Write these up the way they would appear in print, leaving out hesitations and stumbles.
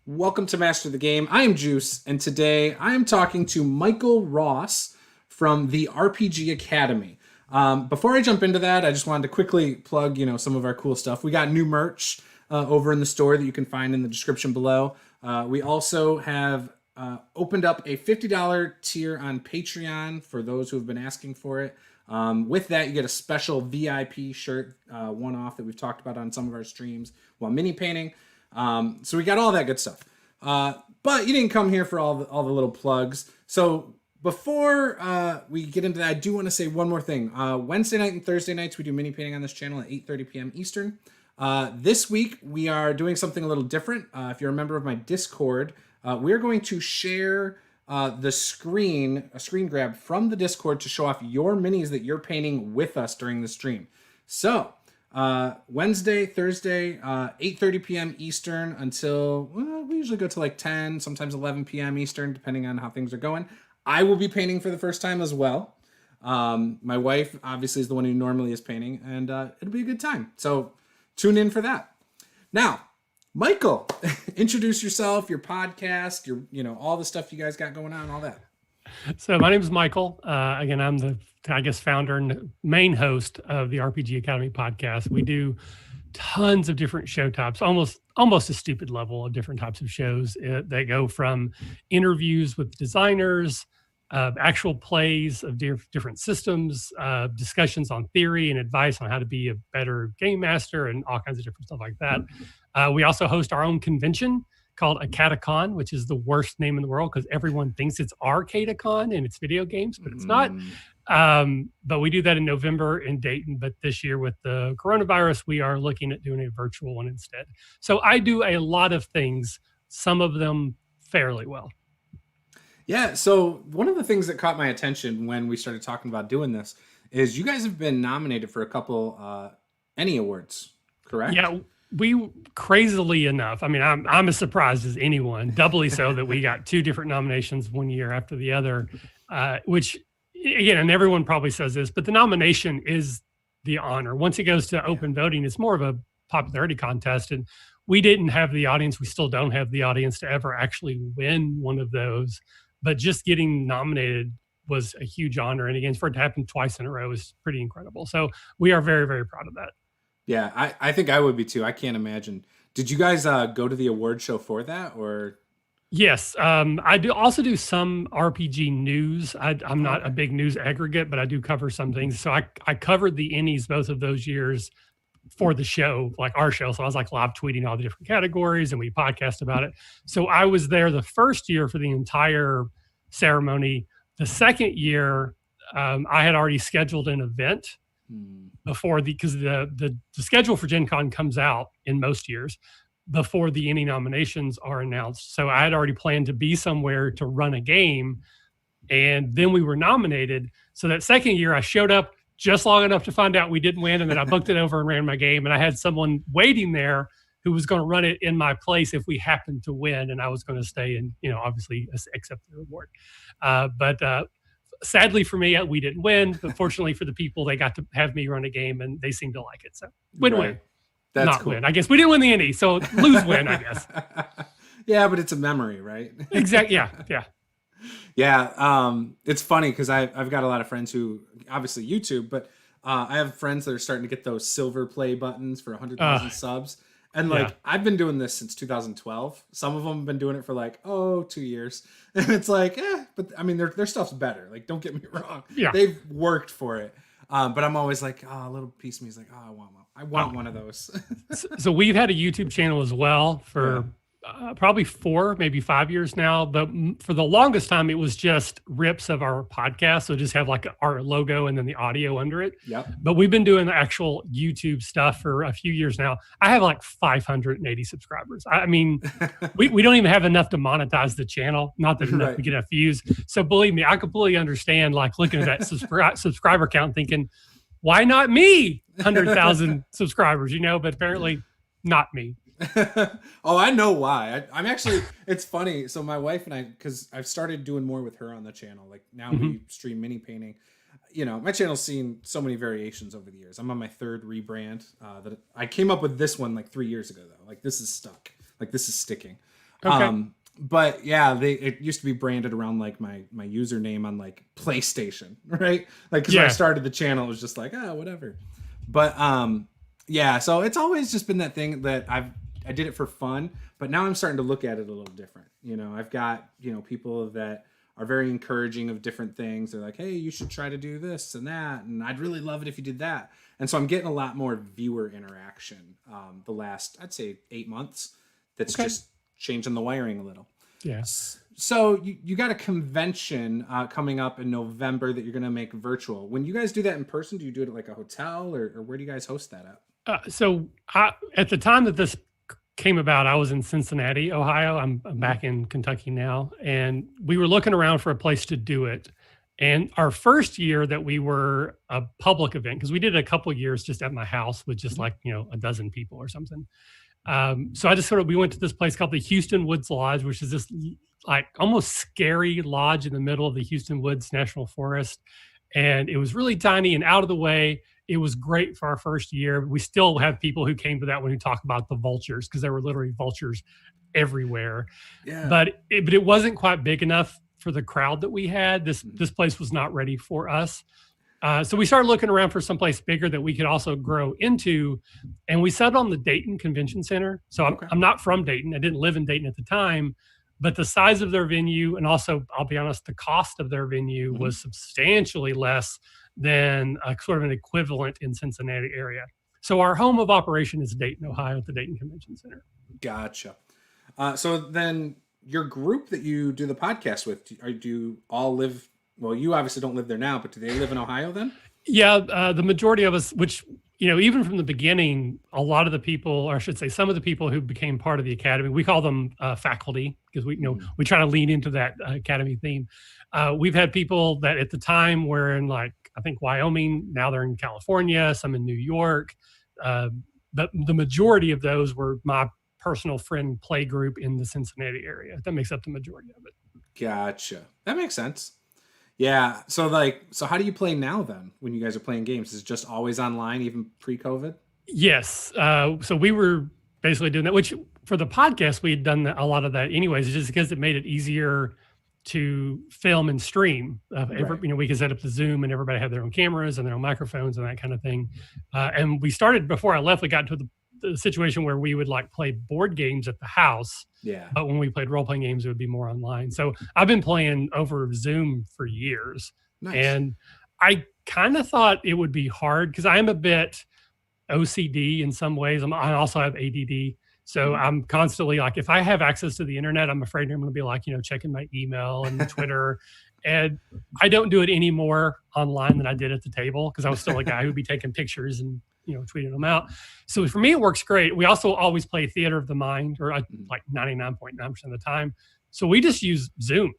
Welcome to Master the Game. I am Juce, and today I am talking to Michael Ross from the RPG Academy. Before I jump into that, I just wanted to quickly plug, some of our cool stuff. We got new merch over in the store that you can find in the description below. We also have opened up a $50 tier on Patreon for those who have been asking for it. With that, you get a special VIP shirt, one-off that we've talked about on some of our streams while mini painting. So we got all that good stuff. But you didn't come here for all the little plugs. So before we get into that, I do want to say one more thing. Wednesday night and Thursday nights, we do mini painting on this channel at 8:30 p.m. Eastern. This week, we are doing something a little different. If you're a member of my Discord, we're going to share a screen grab from the Discord to show off your minis that you're painting with us during the stream. So Wednesday, Thursday, 8:30 p.m. Eastern until, we usually go to like 10, sometimes 11 p.m. Eastern, depending on how things are going. I will be painting for the first time as well. My wife obviously is the one who normally is painting, and it'll be a good time. So tune in for that. Now, Michael, introduce yourself, your podcast, your, all the stuff you guys got going on, all that. So my name is Michael. Again, I'm the, founder and main host of the RPG Academy podcast. We do tons of different show types, almost a stupid level of different types of shows that go from interviews with designers, actual plays of different systems, discussions on theory and advice on how to be a better game master and all kinds of different stuff like that. We also host our own convention called Acadacon, which is the worst name in the world because everyone thinks it's Arcadacon and it's video games, but it's not. But we do that in November in Dayton. But this year with the coronavirus, we are looking at doing a virtual one instead. So I do a lot of things, some of them fairly well. Yeah. So one of the things that caught my attention when we started talking about doing this is you guys have been nominated for a couple Annie Awards, correct? Yeah. We crazily enough, I mean, I'm as surprised as anyone, doubly so that we got two different nominations one year after the other, which again, and everyone probably says this, but the nomination is the honor. Once it goes to open voting, it's more of a popularity contest. And we didn't have the audience. We still don't have the audience to ever actually win one of those. But just getting nominated was a huge honor. And again, for it to happen twice in a row is pretty incredible. So we are very, very proud of that. Yeah, I think I would be too. I can't imagine. Did you guys go to the award show for that, or? Yes, I also do some RPG news. I'm not a big news aggregate, but I do cover some things. So I covered the Ennies both of those years for the show, like our show. So I was like live tweeting all the different categories, and we podcast about it. So I was there the first year for the entire ceremony. The second year, I had already scheduled an event before because the schedule for Gen Con comes out in most years before the Annie nominations are announced. So I had already planned to be somewhere to run a game, and then we were nominated. So that second year I showed up just long enough to find out we didn't win, and then I booked it over and ran my game, and I had someone waiting there who was going to run it in my place if we happened to win, and I was going to stay and obviously accept the reward. But sadly for me, we didn't win. But fortunately for the people, they got to have me run a game, and they seemed to like it. So win-win. That's not cool. Win. I guess we didn't win the Annie, so lose-win, I guess. Yeah, but it's a memory, right? Exactly. Yeah. Yeah. It's funny because I've got a lot of friends who obviously YouTube, but I have friends that are starting to get those silver play buttons for 100,000 subs. And I've been doing this since 2012. Some of them have been doing it for 2 years. And it's but I mean, their stuff's better. Like, don't get me wrong. Yeah. They've worked for it. But I'm always like, a little piece of me is like, I want one. I want one of those. So we've had a YouTube channel as well for probably 4, maybe 5 years now. But for the longest time, it was just rips of our podcast. So just have our logo and then the audio under it. Yep. But we've been doing the actual YouTube stuff for a few years now. I have 580 subscribers. I mean, we don't even have enough to monetize the channel. Not that enough to get enough views. So believe me, I completely understand looking at that subscriber count thinking, why not me? 100,000 subscribers, but apparently not me. Oh, I know why. I'm actually, it's funny. So my wife and I, because I've started doing more with her on the channel. Now we stream mini painting. My channel's seen so many variations over the years. I'm on my third rebrand. That I came up with this one 3 years ago though. This is stuck. This is sticking. Okay. But yeah, it used to be branded around like my username on like PlayStation, right? Like, because when I started the channel, it was just like, whatever. But yeah, so it's always just been that thing that I did it for fun, but now I'm starting to look at it a little different. I've got people that are very encouraging of different things. They're like, hey, you should try to do this and that, and I'd really love it if you did that. And so I'm getting a lot more viewer interaction the last, I'd say, 8 months. That's just changing the wiring a little. Yeah. So you got a convention coming up in November that you're going to make virtual. When you guys do that in person, do you do it at like a hotel or where do you guys host that at? So at the time that this came about, I was in Cincinnati, Ohio. I'm back in Kentucky now. And we were looking around for a place to do it. And our first year that we were a public event, because we did it a couple of years just at my house with just like, a dozen people or something. So I just we went to this place called the Houston Woods Lodge, which is this like almost scary lodge in the middle of the Houston Woods National Forest. And it was really tiny and out of the way. It was great for our first year. We still have people who came to that one who talk about the vultures, because there were literally vultures everywhere. Yeah. But it wasn't quite big enough for the crowd that we had. This place was not ready for us. So we started looking around for someplace bigger that we could also grow into. And we settled on the Dayton Convention Center. So I'm not from Dayton. I didn't live in Dayton at the time. But the size of their venue, and also, I'll be honest, the cost of their venue was substantially less than a sort of an equivalent in Cincinnati area. So our home of operation is Dayton, Ohio, at the Dayton Convention Center. Gotcha. So then your group that you do the podcast with, do you all live... Well, you obviously don't live there now, but do they live in Ohio then? Yeah, the majority of us, which, even from the beginning, a lot of the people, or I should say some of the people who became part of the academy, we call them faculty, because we try to lean into that academy theme. We've had people that at the time were in I think Wyoming, now they're in California, some in New York. But the majority of those were my personal friend play group in the Cincinnati area. That makes up the majority of it. Gotcha. That makes sense. Yeah. So how do you play now then when you guys are playing games? Is it just always online, even pre-COVID? Yes. So we were basically doing that, which for the podcast, we had done a lot of that anyways, just because it made it easier to film and stream. We could set up the Zoom and everybody had their own cameras and their own microphones and that kind of thing. And we started, before I left, we got to the situation where we would play board games at the house. Yeah. But when we played role-playing games, it would be more online. So I've been playing over Zoom for years. Nice. And I kind of thought it would be hard because I am a bit OCD in some ways. I also have ADD. So I'm constantly if I have access to the internet, I'm afraid I'm going to be checking my email and Twitter. And I don't do it any more online than I did at the table, because I was still a guy who'd be taking pictures and tweeting them out. So for me, it works great. We also always play theater of the mind, or 99.9% of the time. So we just use Zoom.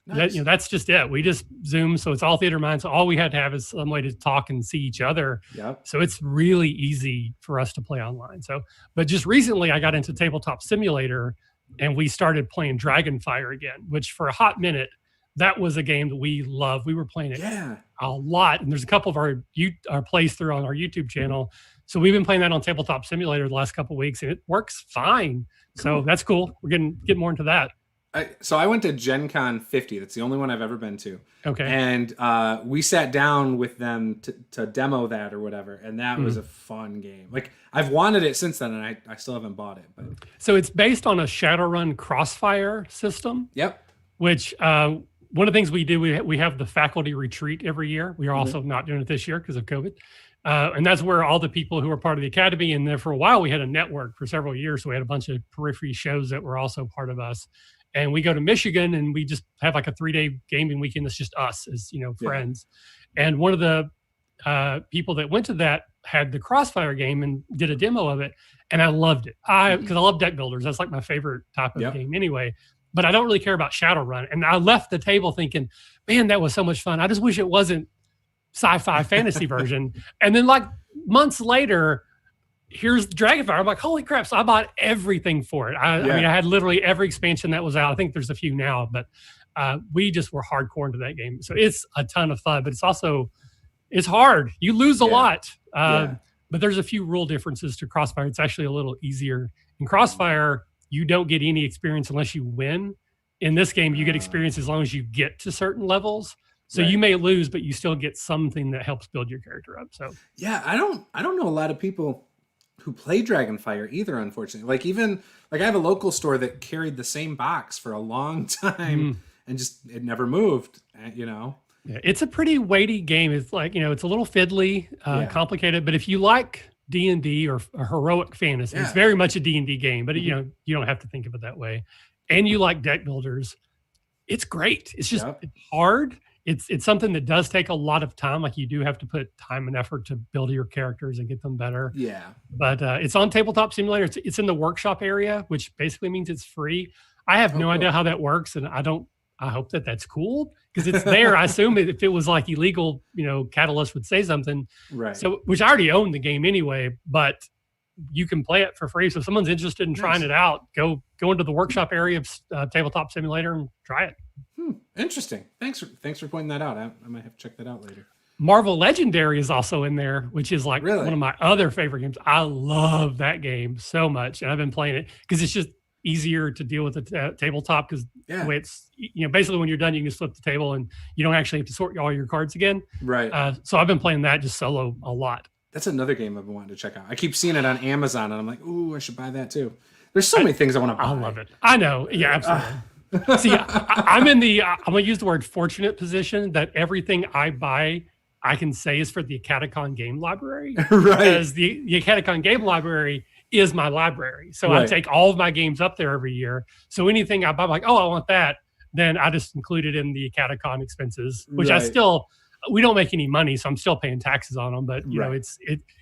Nice. That's just it. We just Zoom. So it's all theater of mind. So all we had to have is some way to talk and see each other. Yep. So it's really easy for us to play online. But just recently I got into Tabletop Simulator and we started playing Dragonfire again, which for a hot minute, that was a game that we love. We were playing it a lot. And there's a couple of our plays through on our YouTube channel. So we've been playing that on Tabletop Simulator the last couple of weeks, and it works fine. Cool. So that's cool. We're getting more into that. So I went to Gen Con 50. That's the only one I've ever been to. Okay. And we sat down with them to demo that or whatever. And that was a fun game. I've wanted it since then, and I still haven't bought it. But so it's based on a Shadowrun Crossfire system. Yep. Which... one of the things we do, we have the faculty retreat every year. We are also not doing it this year because of COVID. And that's where all the people who are part of the academy, and there for a while, we had a network for several years. So we had a bunch of periphery shows that were also part of us. And we go to Michigan and we just have a 3-day gaming weekend that's just us as, friends. Yeah. And one of the people that went to that had the Crossfire game and did a demo of it. And I loved it. Because I love deck builders. That's my favorite type of game anyway. But I don't really care about Shadowrun. And I left the table thinking, man, that was so much fun. I just wish it wasn't sci-fi fantasy version. And then months later, here's Dragonfire. I'm like, holy crap. So I bought everything for it. I mean, I had literally every expansion that was out. I think there's a few now, but we just were hardcore into that game. So it's a ton of fun, but it's hard. You lose a lot. But there's a few rule differences to Crossfire. It's actually a little easier. In Crossfire, you don't get any experience unless you win. In this game, you get experience as long as you get to certain levels. So you may lose, but you still get something that helps build your character up. So yeah, I don't know a lot of people who play Dragonfire either, unfortunately. Like I have a local store that carried the same box for a long time and just it never moved, you know. Yeah, it's a pretty weighty game. It's like, it's a little fiddly, complicated, but if you like D&D or heroic fantasy, it's very much a D&D game, but you don't have to think of it that way. And you like deck builders, it's great. It's just it's hard. It's something that does take a lot of time. Like you do have to put time and effort to build your characters and get them better. Yeah. But it's on Tabletop Simulator. It's in the workshop area, which basically means it's free. I have no idea how that works, and I hope that that's cool because it's there. I assume if it was like illegal, Catalyst would say something. Right. So, which I already own the game anyway, but you can play it for free. So if someone's interested in trying it out, go into the workshop area of Tabletop Simulator and try it. Interesting. Thanks for pointing that out. I might have to check that out later. Marvel Legendary is also in there, which is like one of my other favorite games. I love that game so much. And I've been playing it because it's just easier to deal with the tabletop because the way it's, basically when you're done, you can just flip the table and you don't actually have to sort all your cards again. Right. So I've been playing that just solo a lot. That's another game I've been wanting to check out. I keep seeing it on Amazon and I'm like, ooh, I should buy that too. There's so many things I want to buy. I love it. I know. Yeah, absolutely. See, I'm in I'm going to use the word fortunate position that everything I buy, I can say is for the Catacon game library. Right. Because the Catacon game library is my library. So I take all of my games up there every year. So anything I buy, I'm like, oh, I want that. Then I just include it in the Catacon expenses, which we don't make any money, so I'm still paying taxes on them. But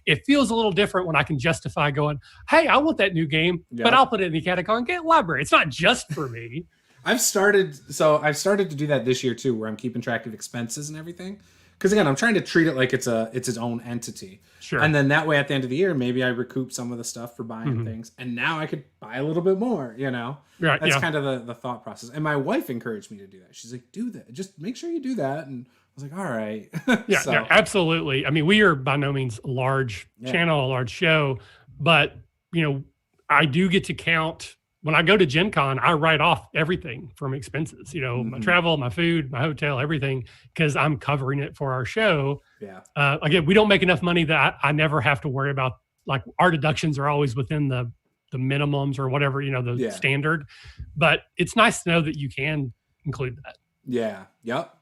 it feels a little different when I can justify going, hey, I want that new game, but I'll put it in the Catacon game library. It's not just for me. I've started to do that this year too, where I'm keeping track of expenses and everything. Because again, I'm trying to treat it like it's its own entity. Sure. And then that way, at the end of the year, maybe I recoup some of the stuff for buying things, and now I could buy a little bit more. Right. That's kind of the thought process. And my wife encouraged me to do that. She's like, "Do that. Just make sure you do that." And I was like, all right. Yeah, absolutely. I mean, we are by no means a large channel, a large show, but I do get to count. When I go to Gen Con, I write off everything from expenses, my travel, my food, my hotel, everything, because I'm covering it for our show. Yeah. Again, we don't make enough money that I never have to worry about, like our deductions are always within the minimums or whatever, the standard, but it's nice to know that you can include that. Yeah. Yep.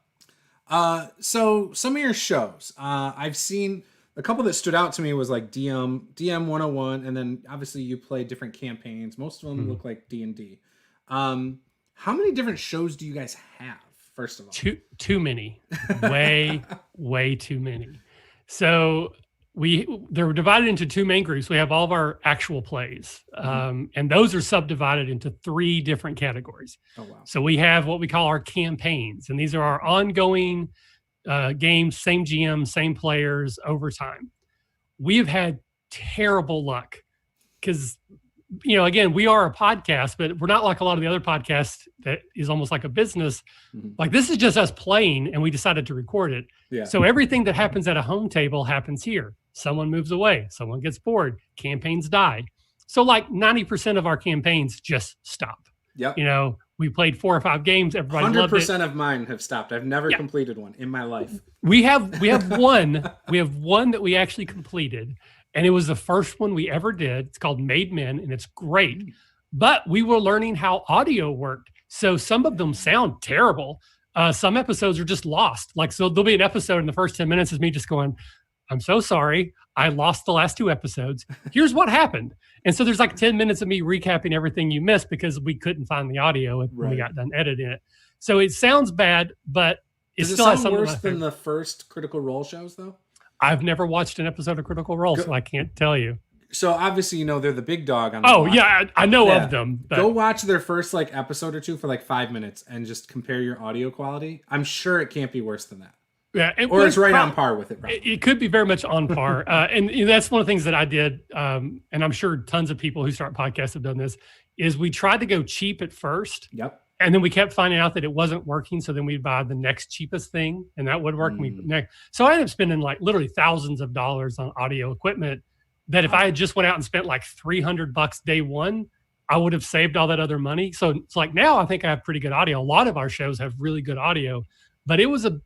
So some of your shows, I've seen a couple that stood out to me was like DM 101, and then obviously you play different campaigns. Most of them look like D&D. How many different shows do you guys have? First of all, too many, way too many. So they're divided into two main groups. We have all of our actual plays, and those are subdivided into 3 different categories. Oh wow! So we have what we call our campaigns, and these are our ongoing games, same GM, same players over time. We have had terrible luck because, again, we are a podcast, but we're not like a lot of the other podcasts that is almost like a business. Like this is just us playing and we decided to record it. Yeah. So everything that happens at a home table happens here. Someone moves away, someone gets bored, campaigns die. So like 90% of our campaigns just stop. Yep. We played 4 or 5 games. Everybody loved it. 100% of mine have stopped. I've never completed one in my life. We have one. We have one that we actually completed, and it was the first one we ever did. It's called Made Men, and it's great. But we were learning how audio worked, so some of them sound terrible. Some episodes are just lost. Like, so there'll be an episode in the first 10 minutes is me just going, I'm so sorry. I lost the last 2 episodes. Here's what happened. And so there's like 10 minutes of me recapping everything you missed because we couldn't find the audio when we got done editing it. So it sounds bad, but it still has something worse than the first Critical Role shows, though? I've never watched an episode of Critical Role, so I can't tell you. So obviously, they're the big dog on the block. Yeah, I know of them. But... Go watch their first episode or 2 for 5 minutes and just compare your audio quality. I'm sure it can't be worse than that. Yeah, or it's right on par with it. It could be very much on par. And that's one of the things that I did, and I'm sure tons of people who start podcasts have done this, is we tried to go cheap at first. Yep. And then we kept finding out that it wasn't working. So then we'd buy the next cheapest thing, and that would work. So I ended up spending literally thousands of dollars on audio equipment that if I had just went out and spent $300 day one, I would have saved all that other money. So it's like now I think I have pretty good audio. A lot of our shows have really good audio, but it was a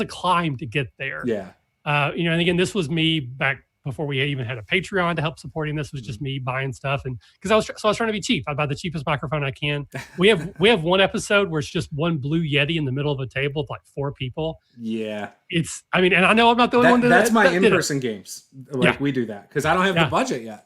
climb to get there. Yeah. And again, this was me back before we even had a Patreon to help supporting this. Was just me buying stuff, and because I was trying to be cheap. I buy the cheapest microphone I can. We have one episode where it's just one blue Yeti in the middle of a table with like 4 people. Yeah. And I know I'm not the only one that's my in-person games. We do that because I don't have the budget yet.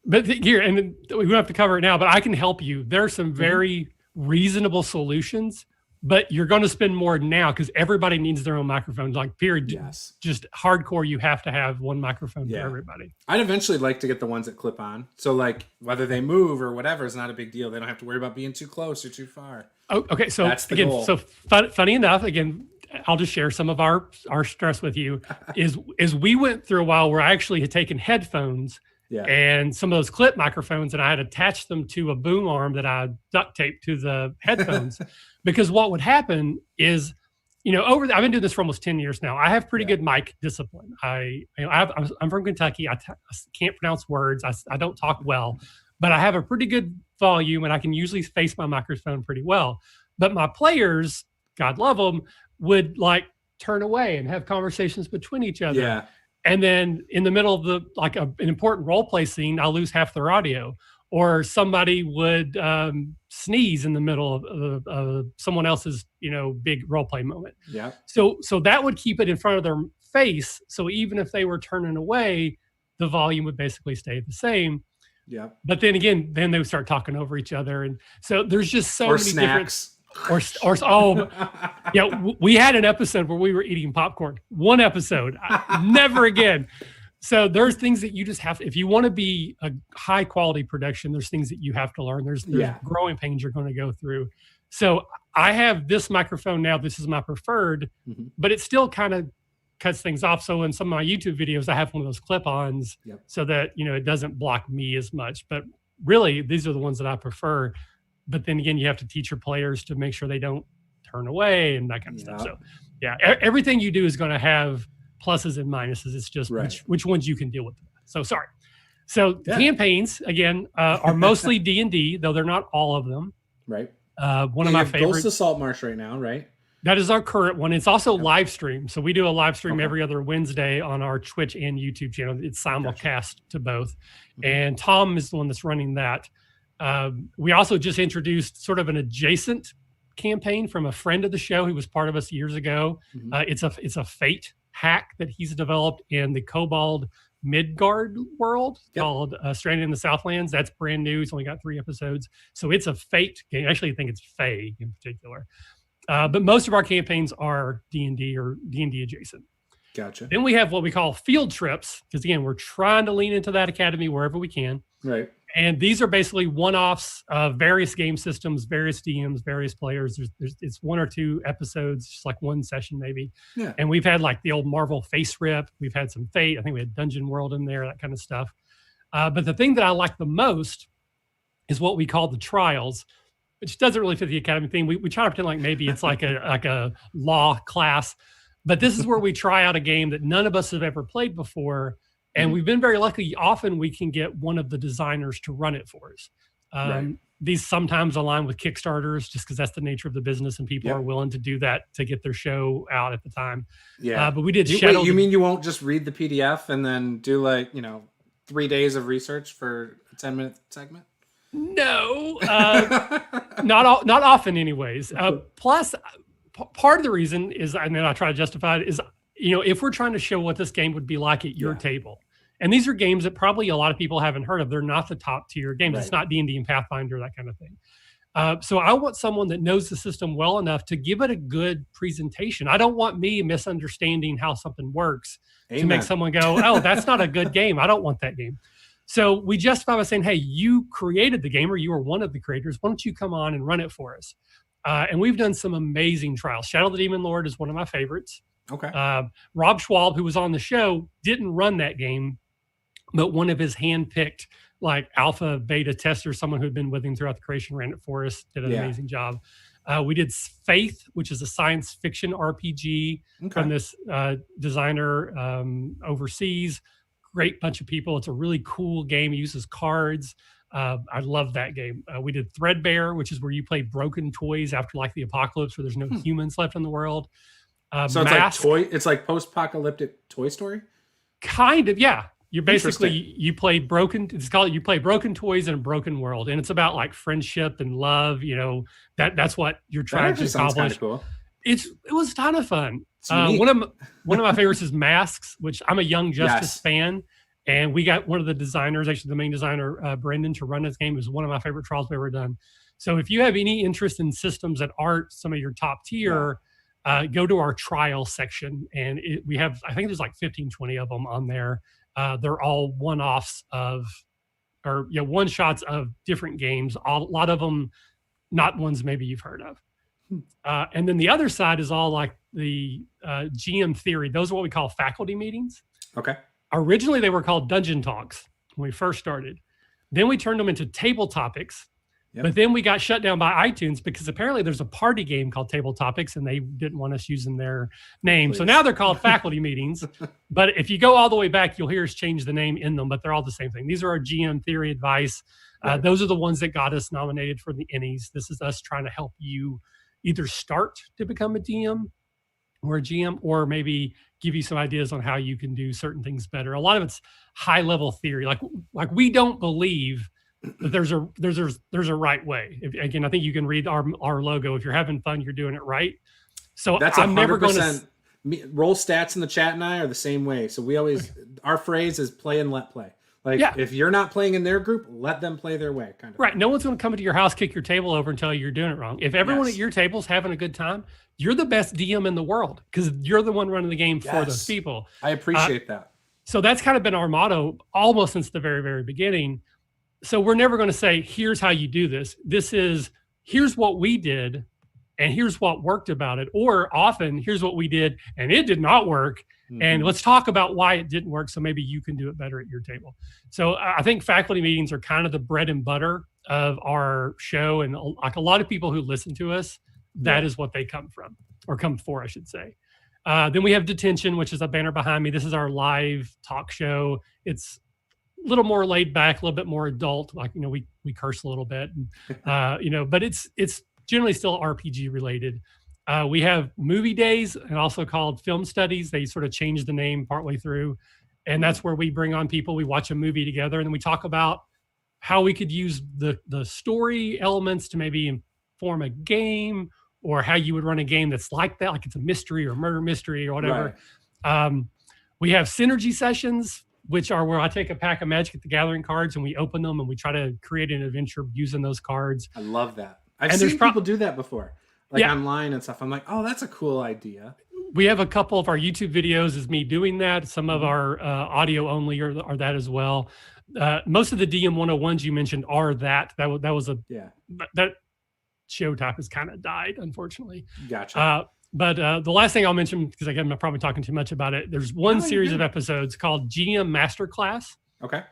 But we don't have to cover it now, but I can help you. There are some very reasonable solutions, but you're going to spend more now because everybody needs their own microphone. Like, period. Yes. Just hardcore, you have to have one microphone for everybody. I'd eventually like to get the ones that clip on. So, like, whether they move or whatever is not a big deal. They don't have to worry about being too close or too far. Oh, okay. So, that's the goal. So funny enough, again, I'll just share some of our stress with you. is we went through a while where I actually had taken headphones. Yeah. And some of those clip microphones, and I had attached them to a boom arm that I duct taped to the headphones. Because what would happen is, I've been doing this for almost 10 years now. I have pretty good mic discipline. I'm from Kentucky. I can't pronounce words. I don't talk well, but I have a pretty good volume, and I can usually face my microphone pretty well. But my players, God love them, would like turn away and have conversations between each other. Yeah. And then in the middle of an important role play scene, I'll lose half their audio. Or somebody would sneeze in the middle of someone else's, big role play moment. Yeah. So that would keep it in front of their face. So even if they were turning away, the volume would basically stay the same. Yeah. But then again, they would start talking over each other, and so there's just so many snacks. We had an episode where we were eating popcorn. One episode, never again. So there's things that you just have, if you want to be a high quality production, there's things that you have to learn. There's growing pains you're going to go through. So I have this microphone now. This is my preferred, but it still kind of cuts things off. So in some of my YouTube videos, I have one of those clip-ons so that, it doesn't block me as much. But really, these are the ones that I prefer. But then again, you have to teach your players to make sure they don't turn away and that kind of stuff. So everything you do is going to have pluses and minuses. It's just which ones you can deal with. So sorry. So campaigns, again, are mostly D&D, though they're not all of them. Right. One of my favorites. Ghost of Saltmarsh right now, right? That is our current one. It's also live stream. So we do a live stream every other Wednesday on our Twitch and YouTube channel. It's simulcast to both. And Tom is the one that's running that. We also just introduced sort of an adjacent campaign from a friend of the show who was part of us years ago. It's a Fate hack that he's developed in the Kobold Midgard world called Stranded in the Southlands. That's brand new. It's only got 3 episodes. So it's a Fate game. Actually, I think it's Fae in particular. But most of our campaigns are D&D or D&D adjacent. Gotcha. Then we have what we call field trips, because again, we're trying to lean into that academy wherever we can. Right. And these are basically one-offs of various game systems, various DMs, various players. It's 1 or 2 episodes, just like one session maybe. Yeah. And we've had like the old Marvel Face Rip. We've had some Fate. I think we had Dungeon World in there, that kind of stuff. But the thing that I like the most is what we call the trials, which doesn't really fit the academy thing. We try to pretend like maybe it's like a law class. But this is where we try out a game that none of us have ever played before. And we've been very lucky. Often we can get one of the designers to run it for us. These sometimes align with Kickstarters just because that's the nature of the business and people are willing to do that to get their show out at the time. Yeah. But we did Shadow. Wait, you mean you won't just read the PDF and then do 3 days of research for a 10-minute segment? No, not often anyways. Plus, part of the reason is, and then I try to justify it, is, if we're trying to show what this game would be like at your table, and these are games that probably a lot of people haven't heard of. They're not the top tier games. Right. It's not D&D and Pathfinder, that kind of thing. So I want someone that knows the system well enough to give it a good presentation. I don't want me misunderstanding how something works to make someone go, oh, that's not a good game. I don't want that game. So we justify by saying, hey, you created the game, or you were one of the creators. Why don't you come on and run it for us? And we've done some amazing trials. Shadow the Demon Lord is one of my favorites. Okay. Rob Schwab, who was on the show, didn't run that game, but one of his hand-picked alpha, beta testers, someone who had been with him throughout the creation, ran it for us, did an amazing job. We did Faith, which is a science fiction RPG from this designer overseas. Great bunch of people. It's a really cool game. It uses cards. I love that game. We did Threadbare, which is where you play broken toys after like the apocalypse, where there's no humans left in the world. So Mask, it's like post-apocalyptic Toy Story. kind of, yeah. You're basically you play broken. It's called you play broken toys in a broken world, and it's about like friendship and love. That's what you're trying to accomplish. Cool. It was a ton of fun. One of my favorites is Masks, which I'm a Young Justice fan, and we got one of the designers, actually the main designer, Brendan, to run this game. Is one of my favorite trials we've ever done. So if you have any interest in systems that aren't some of your top tier, go to our trial section, and we have, I think there's like 15, 20 of them on there. They're all one-offs one shots of different games. A lot of them, not ones maybe you've heard of. And then the other side is all like the GM theory. Those are what we call faculty meetings. Okay. Originally, they were called dungeon talks when we first started. Then we turned them into table topics. Yep. But then we got shut down by iTunes because apparently there's a party game called Table Topics and they didn't want us using their name. Please. So now they're called faculty meetings. But if you go all the way back, you'll hear us change the name in them, but they're all the same thing. These are our GM theory advice. Right. Those are the ones that got us nominated for the Ennies. This is us trying to help you either start to become a DM or a GM, or maybe give you some ideas on how you can do certain things better. A lot of it's high level theory. Like we don't believe that there's a right way. Again, I think you can read our logo. If you're having fun, you're doing it right. So that's I'm never going to roll stats in the chat, and I are the same way. So we always, our phrase is play and let play. Like if you're not playing in their group, let them play their way. Kind of right. No one's going to come into your house, kick your table over and tell you you're doing it wrong. If everyone at your table's having a good time, you're the best DM in the world because you're the one running the game for those people. I appreciate that. So that's kind of been our motto almost since the very, very beginning. So we're never going to say, here's how you do this. Here's what we did and here's what worked about it. Or often, here's what we did and it did not work. Mm-hmm. And let's talk about why it didn't work so maybe you can do it better at your table. So I think faculty meetings are kind of the bread and butter of our show. And like a lot of people who listen to us, that is what they come from, or come for, I should say. Then we have Detention, which is a banner behind me. This is our live talk show. It's a little more laid back, a little bit more adult. Like, we curse a little bit, and, but it's generally still RPG related. We have Movie Days, and also called Film Studies. They sort of changed the name partway through, and that's where we bring on people. We watch a movie together, and then we talk about how we could use the story elements to maybe inform a game, or how you would run a game that's like that, like it's a mystery or murder mystery or whatever. Right. We have synergy sessions, which are where I take a pack of Magic the Gathering cards and we open them and we try to create an adventure using those cards. I love that. I've seen people do that before, like online and stuff. I'm like, oh, that's a cool idea. We have a couple of our YouTube videos is me doing that. Some of our audio only are that as well. Most of the DM 101s you mentioned are that. That was that show type has kind of died, unfortunately. Gotcha. But the last thing I'll mention, because again, I'm probably talking too much about it. There's one series of episodes called GM Masterclass. Okay.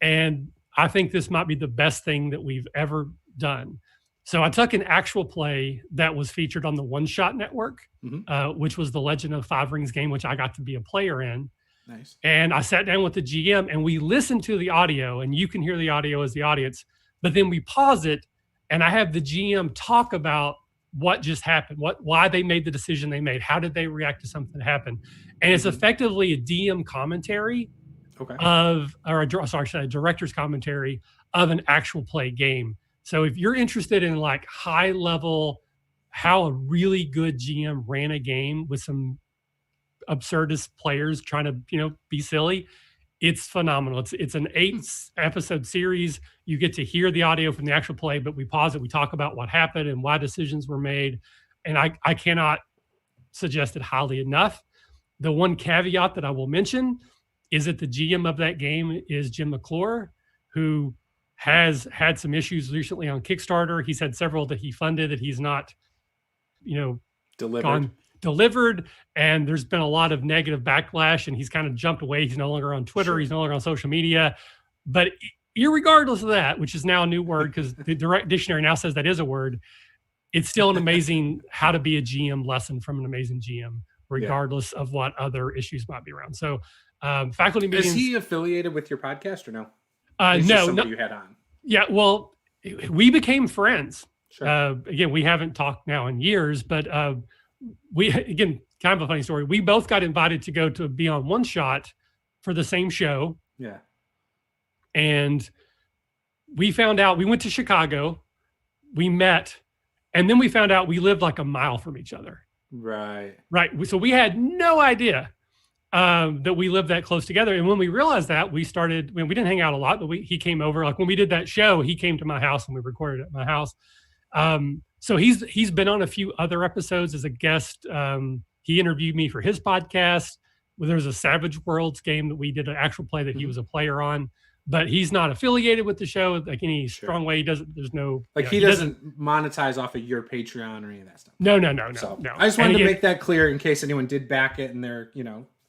And I think this might be the best thing that we've ever done. So I took an actual play that was featured on the One Shot Network, which was the Legend of Five Rings game, which I got to be a player in. Nice. And I sat down with the GM and we listened to the audio, and you can hear the audio as the audience, but then we pause it and I have the GM talk about what just happened, why they made the decision they made, how did they react to something that happened. And it's effectively a DM commentary a director's commentary of an actual play game. So if you're interested in like high level, how a really good GM ran a game with some absurdist players trying to, be silly, it's phenomenal. It's an 8-episode series. You get to hear the audio from the actual play, but we pause it. We talk about what happened and why decisions were made. And I cannot suggest it highly enough. The one caveat that I will mention is that the GM of that game is Jim McClure, who has had some issues recently on Kickstarter. He's had several that he funded that he's not, delivered, and there's been a lot of negative backlash, and he's kind of jumped away. He's no longer on Twitter. Sure. He's no longer on social media. But irregardless of that, which is now a new word because the direct dictionary now says that is a word, it's still an amazing how to be a GM lesson from an amazing GM, regardless of what other issues might be around. So faculty meetings. Is he affiliated with your podcast or no? No. You had on. Yeah, well, we became friends. Sure. Again, we haven't talked now in years, but we, again, kind of a funny story. We both got invited to go to be on One Shot for the same show. Yeah. And we found out, we went to Chicago, we met, and then we found out we lived like a mile from each other. Right. Right. So we had no idea that we lived that close together. And when we realized that, we started, we didn't hang out a lot, but he came over. Like when we did that show, he came to my house and we recorded at my house. So he's been on a few other episodes as a guest. He interviewed me for his podcast. There was a Savage Worlds game that we did an actual play that he was a player on, but he's not affiliated with the show like any strong way. He doesn't, there's no, like he doesn't monetize off of your Patreon or any of that stuff. No. So I just wanted to make that clear in case anyone did back it and they're,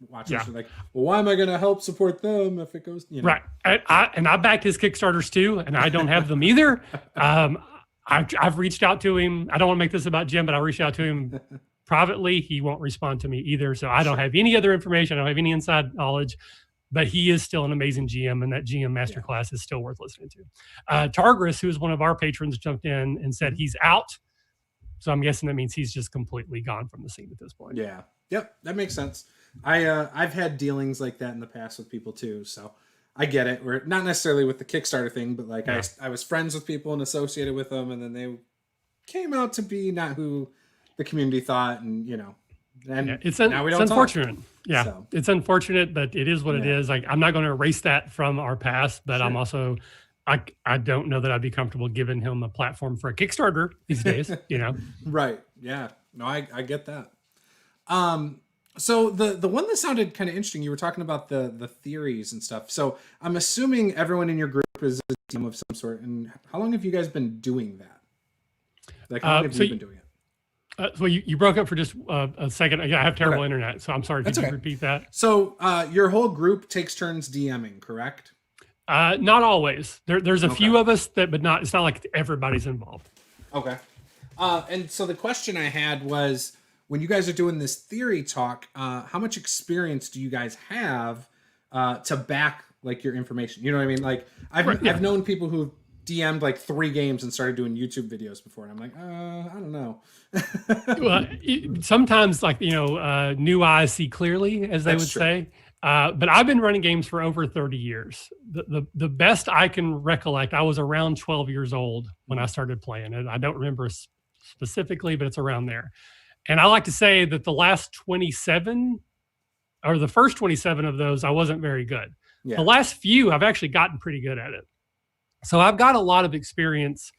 watching this, like, well, why am I going to help support them if it goes, Right. I backed his Kickstarters too, and I don't have them either. I've reached out to him. I don't want to make this about Jim, but I reached out to him privately. He won't respond to me either. So I don't have any other information. I don't have any inside knowledge, but he is still an amazing GM, and that GM masterclass is still worth listening to. Targris, who is one of our patrons, jumped in and said he's out. So I'm guessing that means he's just completely gone from the scene at this point. Yeah. Yep. That makes sense. I've had dealings like that in the past with people too. So I get it. We're not necessarily with the Kickstarter thing, but like I was friends with people and associated with them, and then they came out to be not who the community thought, and it's now we don't unfortunate. talk. Yeah, so. It's unfortunate, but it is what it is. Like I'm not going to erase that from our past, but I'm also I don't know that I'd be comfortable giving him a platform for a Kickstarter these days. Right? Yeah. No, I get that. So the one that sounded kind of interesting, you were talking about the theories and stuff. So I'm assuming everyone in your group is a team of some sort. And how long have you guys been doing that? Like how long have you been doing it? So you broke up for just a second. I have terrible internet, so I'm sorry. Could you repeat that? So your whole group takes turns DMing, correct? Not always. There's a few of us but not. It's not like everybody's involved. Okay. And so the question I had was, when you guys are doing this theory talk, how much experience do you guys have to back like your information? You know what I mean? Like I've known people who DM'd like 3 games and started doing YouTube videos before, and I'm like, I don't know. Well, sometimes like new eyes see clearly, as they would say. But I've been running games for over 30 years. The best I can recollect, I was around 12 years old when I started playing it. I don't remember specifically, but it's around there. And I like to say that the last 27 or the first 27 of those, I wasn't very good. Yeah. The last few, I've actually gotten pretty good at it. So I've got a lot of experience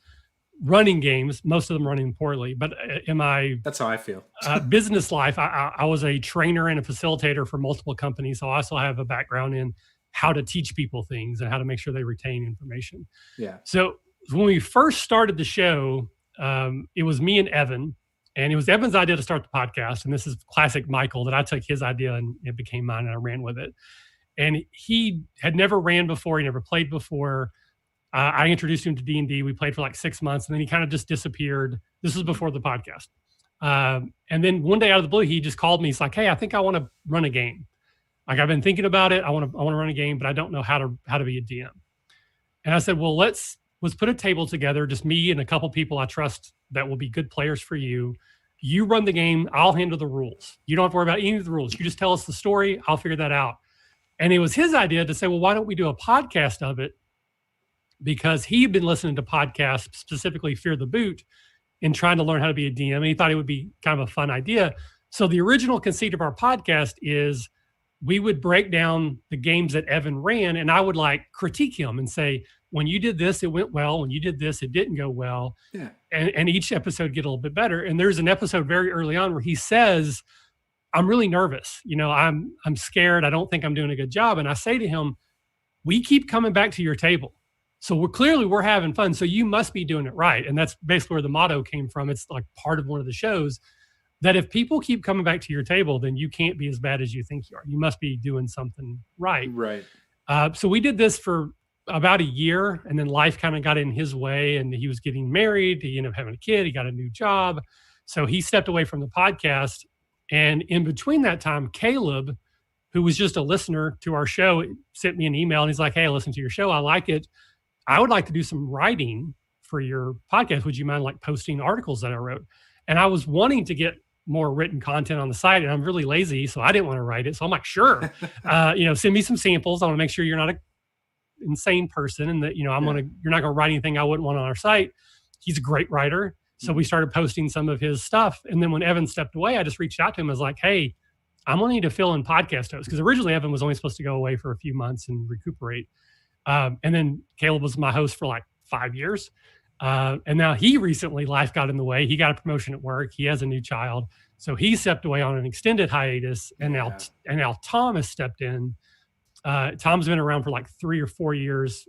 running games, most of them running poorly, but in my that's how I feel. Business life, I was a trainer and a facilitator for multiple companies. So I also have a background in how to teach people things and how to make sure they retain information. Yeah. So when we first started the show, it was me and Evan. And it was Evan's idea to start the podcast. And this is classic Michael, that I took his idea and it became mine and I ran with it. And he had never ran before. He never played before. I introduced him to D&D. We played for like 6 months and then he kind of just disappeared. This was before the podcast. And then one day out of the blue, he just called me. He's like, hey, I think I want to run a game. Like I've been thinking about it. I want to run a game, but I don't know how to be a DM. And I said, well, let's put a table together, just me and a couple people I trust that will be good players for you. You run the game. I'll handle the rules. You don't have to worry about any of the rules. You just tell us the story. I'll figure that out. And it was his idea to say, well, why don't we do a podcast of it? Because he had been listening to podcasts, specifically Fear the Boot, and trying to learn how to be a DM. And he thought it would be kind of a fun idea. So the original conceit of our podcast is we would break down the games that Evan ran, and I would like critique him and say, when you did this, it went well. When you did this, it didn't go well. Yeah. And each episode get a little bit better. And there's an episode very early on where he says, I'm really nervous. I'm scared. I don't think I'm doing a good job. And I say to him, we keep coming back to your table. So we're having fun. So you must be doing it right. And that's basically where the motto came from. It's like part of one of the shows that if people keep coming back to your table, then you can't be as bad as you think you are. You must be doing something right. Right. So we did this for about a year, and then life kind of got in his way, and he was getting married. He ended up having a kid. He got a new job. So he stepped away from the podcast. And in between that time, Caleb, who was just a listener to our show, sent me an email, and he's like, hey, I listened to your show. I like it. I would like to do some writing for your podcast. Would you mind like posting articles that I wrote? And I was wanting to get more written content on the site, and I'm really lazy, so I didn't want to write it. So I'm like, sure, send me some samples. I want to make sure you're not an insane person, and that, you're not going to write anything I wouldn't want on our site. He's a great writer. So we started posting some of his stuff. And then when Evan stepped away, I just reached out to him. I was like, hey, I'm going to need to fill in podcast hosts. Because originally Evan was only supposed to go away for a few months and recuperate. And then Caleb was my host for like 5 years. And now he recently, life got in the way. He got a promotion at work. He has a new child. So he stepped away on an extended hiatus. And now Tom has stepped in. Tom's been around for like 3 or 4 years.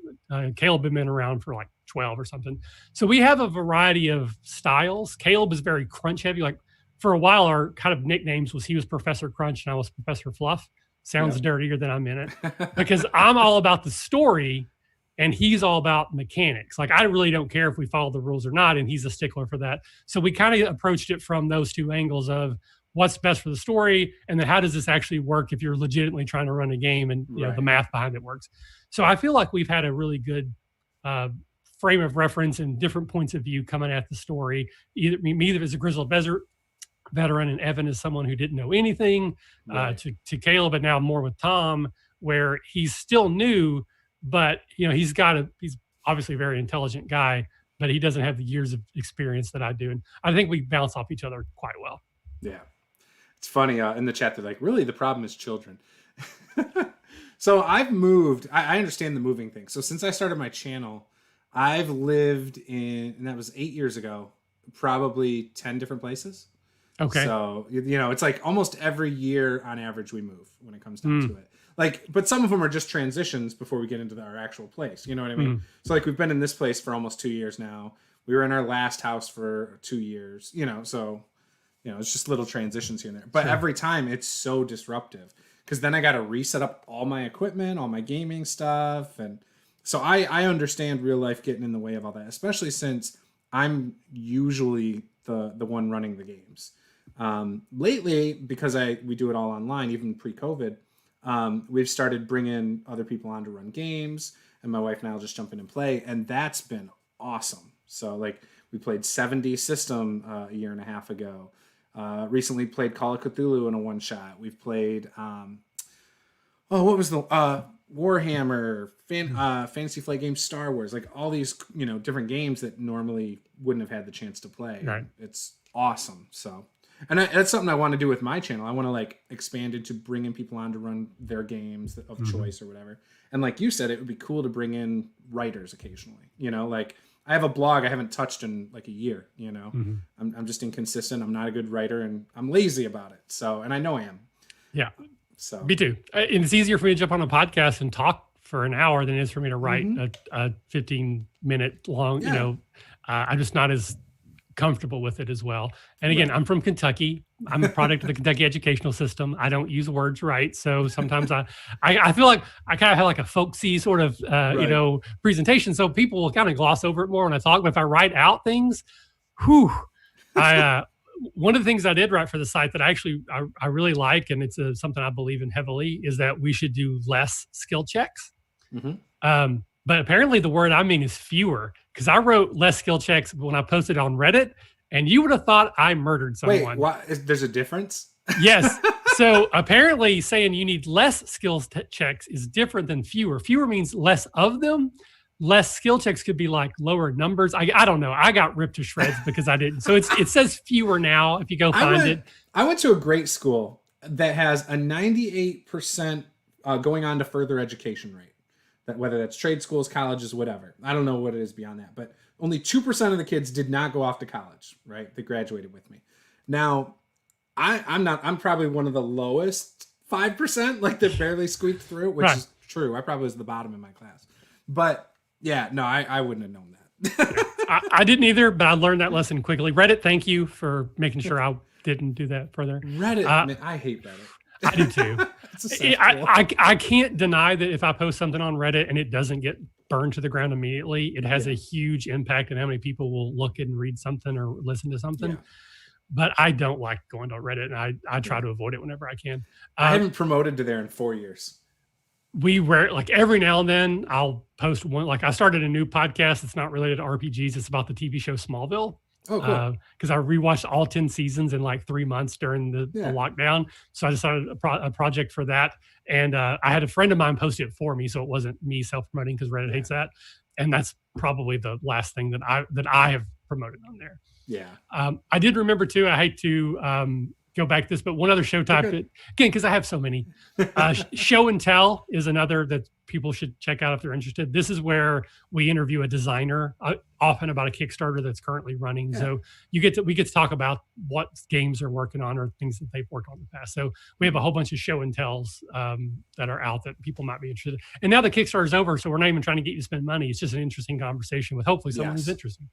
Caleb has been around for like 12 or something. So we have a variety of styles. Caleb is very crunch heavy. Like for a while, our kind of nicknames was he was Professor Crunch and I was Professor Fluff. Sounds dirtier than I meant it, because I'm all about the story and he's all about mechanics. Like I really don't care if we follow the rules or not, and he's a stickler for that. So we kind of approached it from those two angles of what's best for the story, and then how does this actually work if you're legitimately trying to run a game and the math behind it works. So I feel like we've had a really good frame of reference and different points of view coming at the story. Me as a grizzled veteran, and Evan is someone who didn't know anything, to Caleb, and now more with Tom, where he's still new, but he's obviously a very intelligent guy, but he doesn't have the years of experience that I do. And I think we bounce off each other quite well. Yeah. It's funny, in the chat, they're like, really, the problem is children. So I've moved. I understand the moving thing. So since I started my channel, I've lived in, and that was 8 years ago, probably 10 different places. Okay. So, it's like almost every year on average we move when it comes down to it. Like, but some of them are just transitions before we get into our actual place. You know what I mean? So like we've been in this place for almost 2 years now. We were in our last house for 2 years, so, it's just little transitions here and there. But every time it's so disruptive, because then I got to reset up all my equipment, all my gaming stuff. And so I understand real life getting in the way of all that, especially since I'm usually the one running the games. Lately, because we do it all online, even pre-COVID, we've started bringing other people on to run games, and my wife and I will just jump in and play, and that's been awesome. So like we played 7D System a year and a half ago. Recently played Call of Cthulhu in a one shot. We've played what was the Warhammer, Fantasy Flight Games, Star Wars, like all these different games that normally wouldn't have had the chance to play. Right. It's awesome. So, and that's something I want to do with my channel. I want to like expand it to bringing people on to run their games of choice or whatever. And like you said, it would be cool to bring in writers occasionally. Like I have a blog I haven't touched in like a year. I'm just inconsistent. I'm not a good writer, and I'm lazy about it. So, and I know I am. Yeah. So me too. And it's easier for me to jump on a podcast and talk for an hour than it is for me to write a 15-minute long. I'm just not as comfortable with it as well. And again, I'm from Kentucky. I'm a product of the Kentucky educational system. I don't use words right. So sometimes I feel like I kind of have like a folksy sort of, presentation. So people will kind of gloss over it more when I talk. But if I write out things, one of the things I did write for the site that I really like, and it's something I believe in heavily, is that we should do less skill checks. But apparently the word I mean is fewer, because I wrote less skill checks when I posted on Reddit, and you would have thought I murdered someone. Wait, what? There's a difference? Yes. So apparently saying you need less skills checks is different than fewer. Fewer means less of them. Less skill checks could be like lower numbers. I don't know. I got ripped to shreds because I didn't. So it says fewer now if you go find it. I went to a great school that has a 98% going on to further education rate. That whether that's trade schools, colleges, whatever. I don't know what it is beyond that, but only 2% of the kids did not go off to college, right? They graduated with me. Now, I'm probably one of the lowest 5%, like that barely squeaked through, which is true. I probably was the bottom in my class. But yeah, no, I wouldn't have known that. I didn't either, but I learned that lesson quickly. Reddit, thank you for making sure I didn't do that further. Reddit, man, I hate Reddit. I do too. I can't deny that if I post something on Reddit and it doesn't get burned to the ground immediately, it has a huge impact on how many people will look and read something or listen to something. Yeah. But I don't like going to Reddit, and I try to avoid it whenever I can. I haven't promoted to there in 4 years. we were like every now and then I'll post one. Like I started a new podcast. It's not related to RPGs. It's about the TV show Smallville. Oh, cool. Because I rewatched all 10 seasons in like 3 months during the lockdown. So I just started a project for that. And I had a friend of mine post it for me. So it wasn't me self-promoting because Reddit hates that. And that's probably the last thing that I have promoted on there. Yeah. I did remember too, I hate to go back to this, but one other show type that, again, because I have so many. Show and Tell is another that people should check out if they're interested. This is where we interview a designer, often about a Kickstarter that's currently running. Yeah. So we get to talk about what games they're working on or things that they've worked on in the past. So we have a whole bunch of show and tells that are out that people might be interested in. And now the Kickstarter is over, so we're not even trying to get you to spend money. It's just an interesting conversation with hopefully someone who's interested.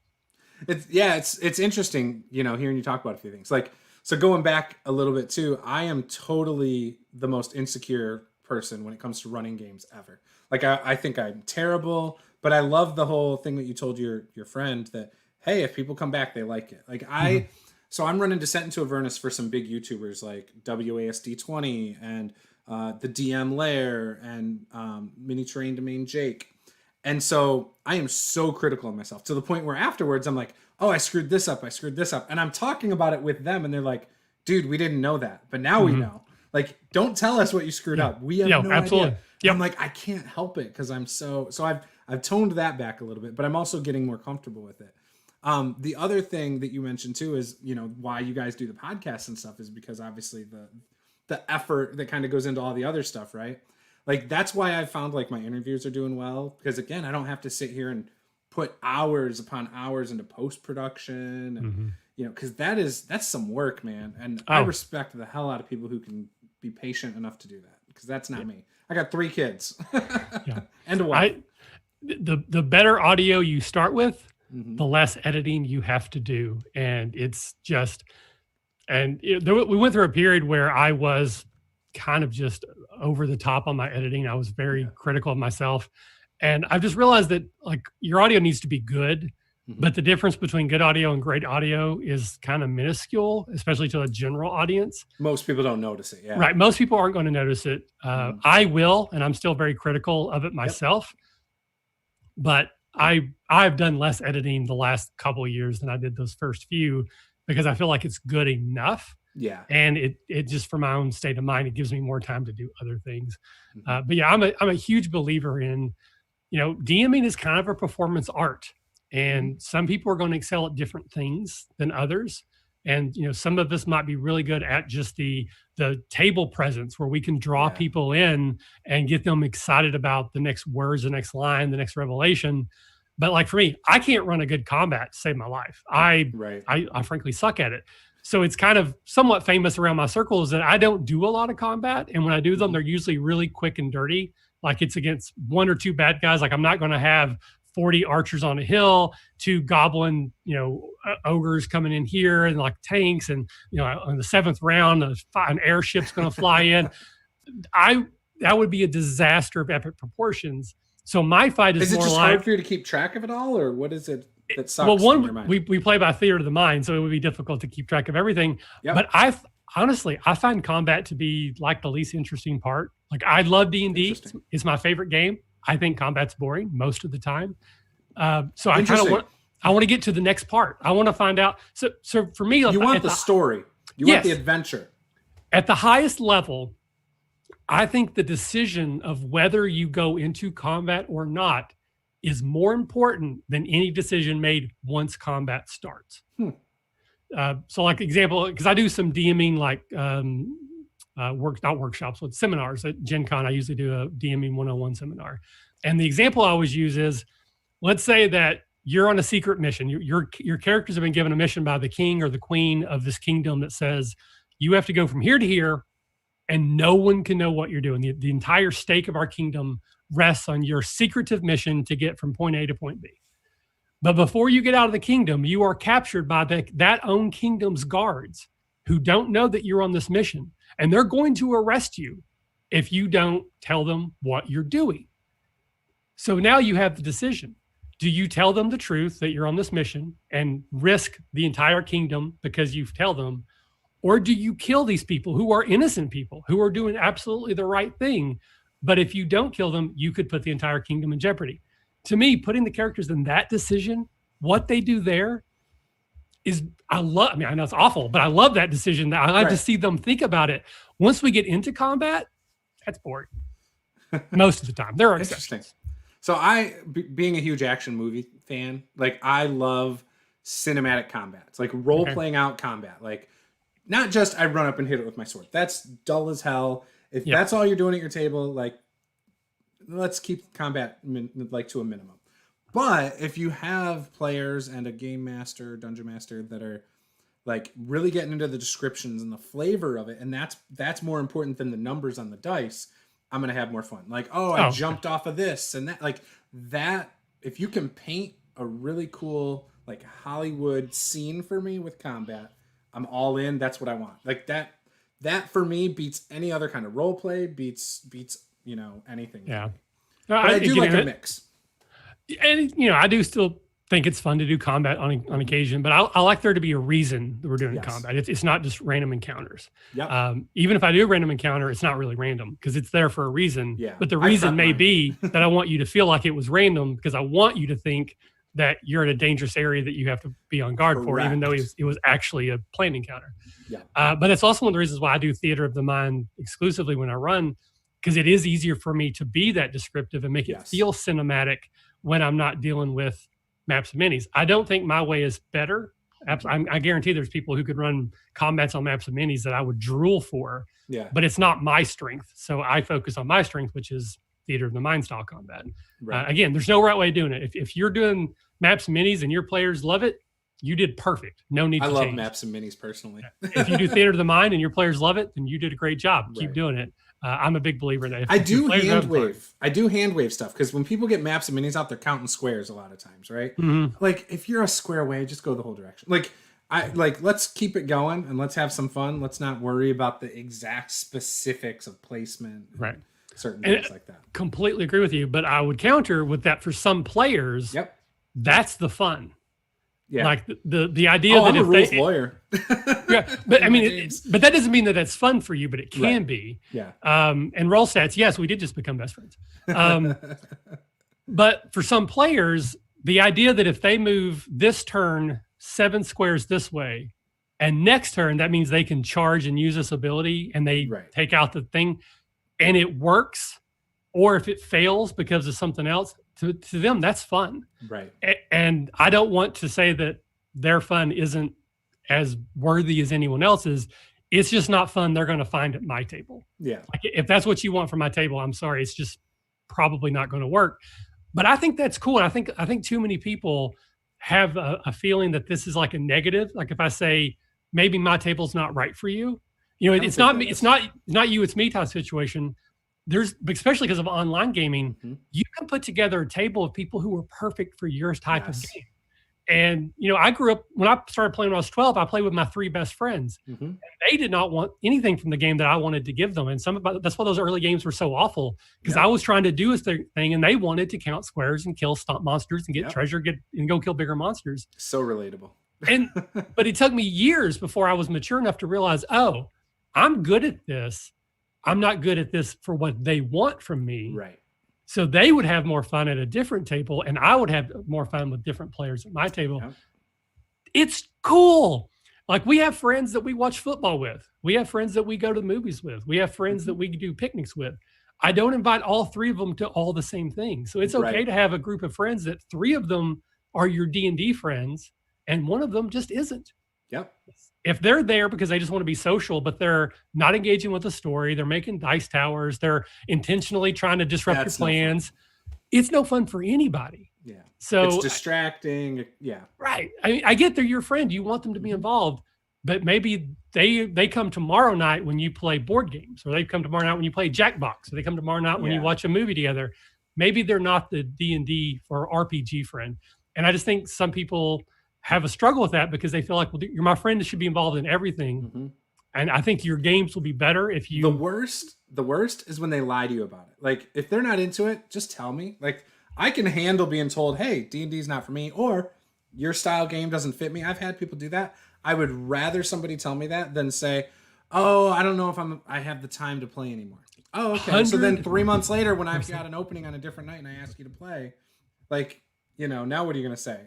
It's interesting, hearing you talk about a few things. Like, so going back a little bit too, I am totally the most insecure person when it comes to running games ever. Like I think I'm terrible, but I love the whole thing that you told your friend that, hey, if people come back, they like it. Like so I'm running Descent into Avernus for some big YouTubers like WASD20 and the DM Lair and Mini Terrain Domain Jake. And so I am so critical of myself to the point where afterwards I'm like, oh, I screwed this up. And I'm talking about it with them and they're like, dude, we didn't know that. But now we know. Like, don't tell us what you screwed up. We have no idea. Yep. I'm like, I can't help it because I'm so I've toned that back a little bit, but I'm also getting more comfortable with it. The other thing that you mentioned too is, why you guys do the podcast and stuff is because obviously the effort that kind of goes into all the other stuff, right? Like, that's why I found like my interviews are doing well because again, I don't have to sit here and put hours upon hours into post-production and, because that's some work, man. And I respect the hell out of people who can be patient enough to do that because that's not me. I got 3 kids and a wife. The better audio you start with, the less editing you have to do. And it's just, we went through a period where I was kind of just over the top on my editing. I was very critical of myself. And I've just realized that like your audio needs to be good, but the difference between good audio and great audio is kind of minuscule, especially to the general audience. Most people don't notice it. Yeah. Right. Most people aren't going to notice it. I will, and I'm still very critical of it myself, but I've done less editing the last couple of years than I did those first few because I feel like it's good enough. Yeah. And it just for my own state of mind, it gives me more time to do other things. But yeah, I'm a huge believer in, DMing is kind of a performance art. And some people are going to excel at different things than others. And, some of us might be really good at just the table presence where we can draw people in and get them excited about the next words, the next line, the next revelation. But like for me, I can't run a good combat to save my life. I frankly suck at it. So it's kind of somewhat famous around my circles that I don't do a lot of combat. And when I do them, they're usually really quick and dirty. Like it's against 1 or 2 bad guys. Like I'm not going to have 40 archers on a hill, 2 goblin, ogres coming in here and like tanks. And, on the 7th round, an airship's going to fly in. That would be a disaster of epic proportions. So my fight is more it just like, hard for you to keep track of it all, or what is it that sucks in your mind? We play by theater of the mind, so it would be difficult to keep track of everything. Yep. But I find combat to be like the least interesting part. Like I love D&D. It's my favorite game. I think combat's boring most of the time. So I kind of want to get to the next part. I want to find out. So for me, you want the story. You want the adventure. At the highest level, I think the decision of whether you go into combat or not is more important than any decision made once combat starts. So like example, because I do some DMing like not workshops, but seminars at Gen Con. I usually do a DMing 101 seminar. And the example I always use is, let's say that you're on a secret mission. Your characters have been given a mission by the king or the queen of this kingdom that says, you have to go from here to here and no one can know what you're doing. The entire stake of our kingdom rests on your secretive mission to get from point A to point B. But before you get out of the kingdom, you are captured by that own kingdom's guards who don't know that you're on this mission. And they're going to arrest you if you don't tell them what you're doing. So now you have the decision. Do you tell them the truth that you're on this mission and risk the entire kingdom because you tell them? Or do you kill these people who are innocent people, who are doing absolutely the right thing, But if you don't kill them, you could put the entire kingdom in jeopardy. To me, putting the characters in that decision, what they do there is, I mean, I know it's awful, but I love that decision. I like to see them think about it. Once we get into combat, that's boring. Most of the time. There are exceptions. So being a huge action movie fan, like I love cinematic combats, like role-playing out combat. Like not just I run up and hit it with my sword. That's dull as hell. If that's all you're doing at your table, like let's keep combat like to a minimum. But if you have players and a game master, dungeon master that are like really getting into the descriptions and the flavor of it, and that's more important than the numbers on the dice, I'm gonna have more fun. Like, I jumped off of this and that, like that. If you can paint a really cool like Hollywood scene for me with combat, I'm all in. That's what I want. Like that for me beats any other kind of role play. Beats anything. Yeah, but I do like a mix. And I do still think it's fun to do combat on occasion, but I like there to be a reason that we're doing combat. It's not just random encounters. Yep. Even if I do a random encounter, it's not really random because it's there for a reason. Yeah. But the reason may be that I want you to feel like it was random because I want you to think that you're in a dangerous area that you have to be on guard for, even though it was actually a planned encounter. Yeah. But it's also one of the reasons why I do theater of the mind exclusively when I run, because it is easier for me to be that descriptive and make it feel cinematic when I'm not dealing with maps and minis. I don't think my way is better. I guarantee there's people who could run combats on maps and minis that I would drool for. Yeah. But it's not my strength. So I focus on my strength, which is theater of the mind style combat. Right. Again, there's no right way of doing it. If you're doing maps and minis and your players love it, you did perfect. No need to change. I love maps and minis personally. If you do theater of the mind and your players love it, then you did a great job. Keep doing it. I'm a big believer in that. I do hand wave stuff because when people get maps and minis out, they're counting squares a lot of times, right? Mm-hmm. Like if you're a square away, just go the whole direction. Let's keep it going and let's have some fun. Let's not worry about the exact specifics of placement, right? Certain things like that. Completely agree with you, but I would counter with that for some players. Yep, that's the fun. Yeah, like the idea that I'm a rules lawyer. Yeah, but I mean, but that doesn't mean that that's fun for you, but it can be. Yeah. And roll stats, yes, we did just become best friends. But for some players, the idea that if they move this turn 7 squares this way, and next turn that means they can charge and use this ability, and they take out the thing, and it works, or if it fails because of something else. To them, that's fun. Right. And I don't want to say that their fun isn't as worthy as anyone else's. It's just not fun they're going to find at my table. Yeah. Like if that's what you want from my table, I'm sorry. It's just probably not going to work. But I think that's cool. And I think too many people have a feeling that this is like a negative. Like if I say, maybe my table's not right for you, it's not me, it's not you, it's me type situation. Especially because of online gaming, you can put together a table of people who are perfect for your type of game. And, I grew up, when I started playing when I was 12, I played with my 3 best friends. And they did not want anything from the game that I wanted to give them. And that's why those early games were so awful, because I was trying to do a thing and they wanted to count squares and kill stomp monsters and get treasure, and go kill bigger monsters. So relatable. But it took me years before I was mature enough to realize, I'm good at this. I'm not good at this for what they want from me. Right. So they would have more fun at a different table, and I would have more fun with different players at my table. Yep. It's cool. Like we have friends that we watch football with. We have friends that we go to the movies with. We have friends that we do picnics with. I don't invite all 3 of them to all the same things. So it's okay to have a group of friends that 3 of them are your D&D friends, and one of them just isn't. Yep. If they're there because they just want to be social, but they're not engaging with the story, they're making dice towers, they're intentionally trying to disrupt your plans, it's no fun for anybody. Yeah. So it's distracting. Yeah. Right. I get they're your friend. You want them to be involved, but maybe they come tomorrow night when you play board games, or they come tomorrow night when you play Jackbox, or they come tomorrow night when you watch a movie together. Maybe they're not the D&D or RPG friend. And I just think some people have a struggle with that because they feel like, well, you're my friend that should be involved in everything. And I think your games will be better if you... The worst is when they lie to you about it. Like, if they're not into it, just tell me. Like, I can handle being told, hey, D&D's not for me, or your style game doesn't fit me. I've had people do that. I would rather somebody tell me that than say, oh, I don't know if I have the time to play anymore. Oh, okay. So then 3 months later, when I've got an opening on a different night and I ask you to play, like, now what are you going to say?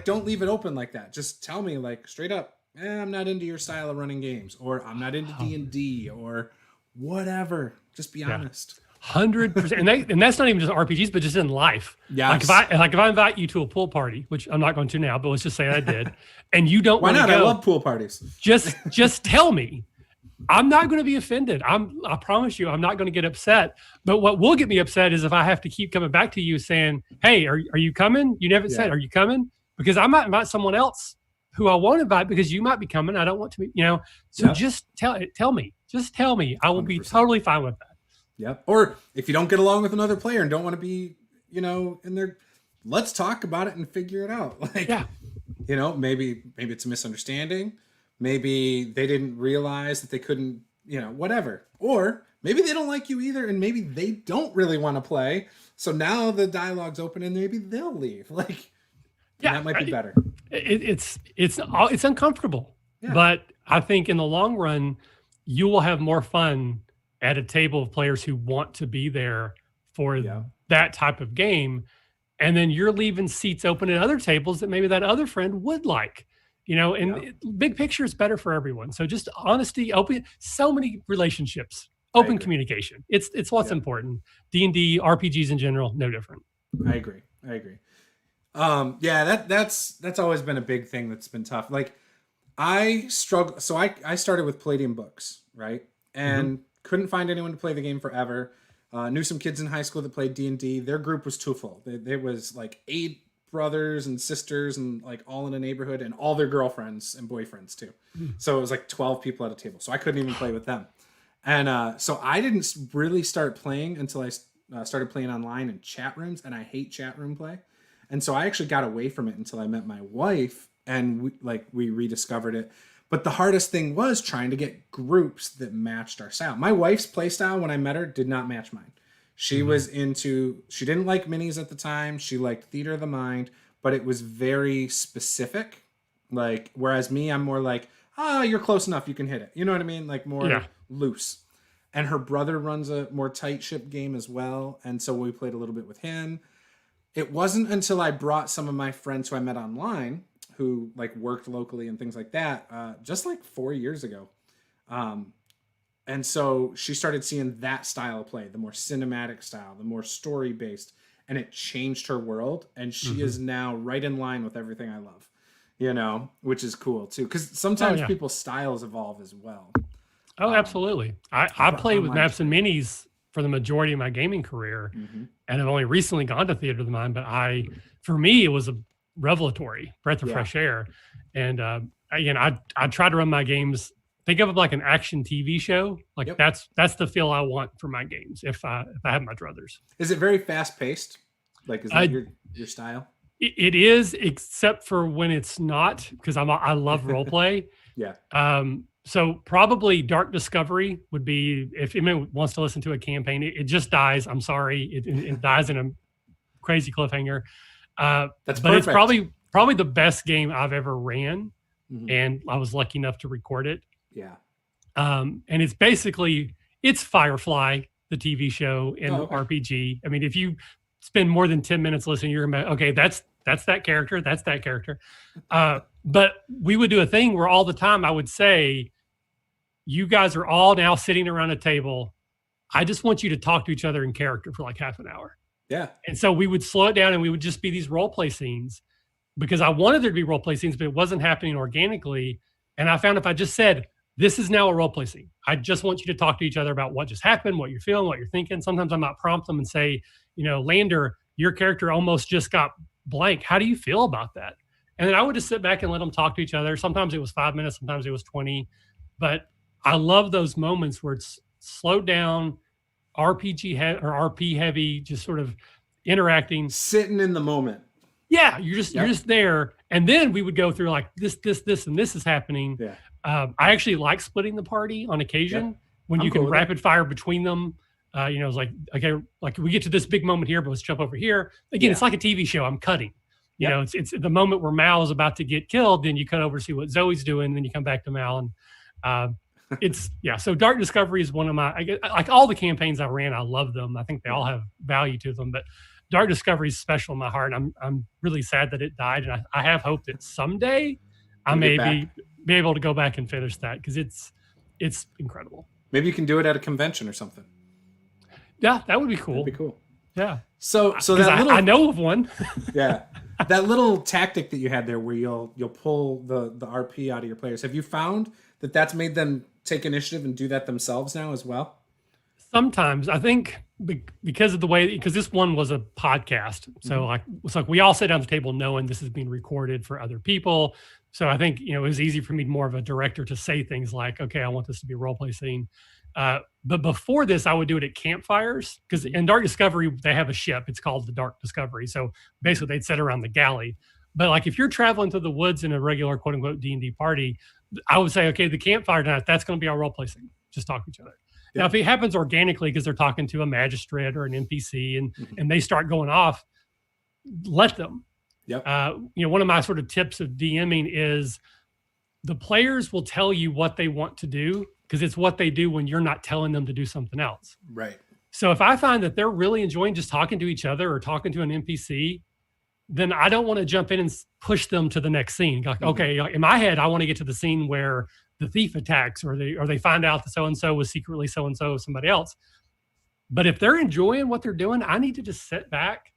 Don't leave it open like that. Just tell me, like, straight up, I'm not into your style of running games, or I'm not into D&D, or whatever. Just be honest. 100%. And that's not even just RPGs, but just in life. Yes. Like if I invite you to a pool party, which I'm not going to now, but let's just say I did, and you don't want to go. Why not? I love pool parties. Just tell me. I'm not going to be offended. I promise you, I'm not going to get upset. But what will get me upset is if I have to keep coming back to you saying, "Hey, are you coming?" You never said, "Are you coming?" Because I might invite someone else who I won't invite because you might be coming. I don't want to be, So just tell me. Just tell me. I will 100%. Be totally fine with that. Yep. Or if you don't get along with another player and don't want to be, in there, let's talk about it and figure it out. Maybe it's a misunderstanding. Maybe they didn't realize that they couldn't, whatever. Or maybe they don't like you either, and maybe they don't really want to play. So now the dialogue's open, and maybe they'll leave. That might be better. It's uncomfortable, but I think in the long run, you will have more fun at a table of players who want to be there for that type of game, and then you're leaving seats open at other tables that maybe that other friend would like. Big picture is better for everyone. So just honesty, open, so many relationships, open communication. It's what's important. D&D, RPGs in general, no different. I agree. That's always been a big thing that's been tough. Like I struggle. So I started with Palladium books, right? And couldn't find anyone to play the game forever. Knew some kids in high school that played D&D. Their group was too full. It was like 8 brothers and sisters and like all in a neighborhood, and all their girlfriends and boyfriends too. So it was like 12 people at a table. So I couldn't even play with them. And so I didn't really start playing until I started playing online in chat rooms, and I hate chat room play. And so I actually got away from it until I met my wife, and we rediscovered it. But the hardest thing was trying to get groups that matched our style. My wife's play style when I met her did not match mine. She she didn't like minis at the time. She liked Theater of the Mind, but it was very specific. Like, whereas me, I'm more like, you're close enough, you can hit it. You know what I mean? Like more loose. And her brother runs a more tight ship game as well. And so we played a little bit with him. It wasn't until I brought some of my friends who I met online, who like worked locally and things like that, just like 4 years ago. And so she started seeing that style of play, the more cinematic style, the more story based, and it changed her world. And she is now right in line with everything I love, which is cool too. Cause sometimes people's styles evolve as well. Oh, absolutely. I played with maps and minis for the majority of my gaming career, and I've only recently gone to Theater of the Mind, but for me, it was a revelatory breath of fresh air. And again, I try to run my games. Think of it like an action TV show. Like that's the feel I want for my games. If I have my druthers. Is it very fast paced? Like, is that your style? It is, except for when it's not, because I love role play. So probably Dark Discovery would be, if anyone wants to listen to a campaign, it just dies. I'm sorry, it dies in a crazy cliffhanger. That's but perfect. It's probably the best game I've ever ran, and I was lucky enough to record it. And it's basically, it's Firefly, the TV show, and the RPG. I mean, if you spend more than 10 minutes listening, you're gonna be, okay, that's that character, that's that character. But we would do a thing where all the time I would say, you guys are all now sitting around a table. I just want you to talk to each other in character for like half an hour. And so we would slow it down, and we would just be these role play scenes, because I wanted there to be role play scenes, but it wasn't happening organically. And I found if I just said, this is now a role play scene, I just want you to talk to each other about what just happened, what you're feeling, what you're thinking. Sometimes I might prompt them and say, Lander, your character almost just got blank. How do you feel about that? And then I would just sit back and let them talk to each other. Sometimes it was 5 minutes, sometimes it was 20. But I love those moments where it's slowed down, RPG or RP heavy, just sort of interacting, sitting in the moment. Yeah, you're just there. And then we would go through like this, and this is happening. I actually like splitting the party on occasion when you can rapid fire between them. It's like, okay, like we get to this big moment here, but let's jump over here. Again, it's like a TV show. I'm cutting. It's the moment where Mal is about to get killed. Then you cut over to see what Zoe's doing. Then you come back to Mal, and So Dark Discovery is one of like all the campaigns I ran, I love them. I think they all have value to them, but Dark Discovery is special in my heart. I'm really sad that it died, and I have hope that someday I may be able to go back and finish that, because it's incredible. Maybe you can do it at a convention or something. Yeah, that would be cool. That'd be cool. Yeah. So that I know of one. Yeah. That little tactic that you had there where you'll pull the RP out of your players. Have you found that that's made them take initiative and do that themselves now as well? Sometimes. I think because of the way, because this one was a podcast. So it's like we all sit down at the table knowing this is being recorded for other people. So I think, it was easy for me, more of a director, to say things like, okay, I want this to be a role play scene. But before this, I would do it at campfires, because in Dark Discovery, they have a ship. It's called the Dark Discovery. So basically they'd sit around the galley. But like if you're traveling through the woods in a regular quote unquote D&D party, I would say, okay, the campfire tonight, that's going to be our role play scene. Just talk to each other. Yeah. Now, if it happens organically because they're talking to a magistrate or an NPC and they start going off, let them. Yep. One of my sort of tips of DMing is the players will tell you what they want to do, because it's what they do when you're not telling them to do something else. Right. So if I find that they're really enjoying just talking to each other or talking to an NPC, then I don't want to jump in and push them to the next scene. Like, okay, in my head, I want to get to the scene where the thief attacks, or they find out that so-and-so was secretly so-and-so somebody else. But if they're enjoying what they're doing, I need to just sit back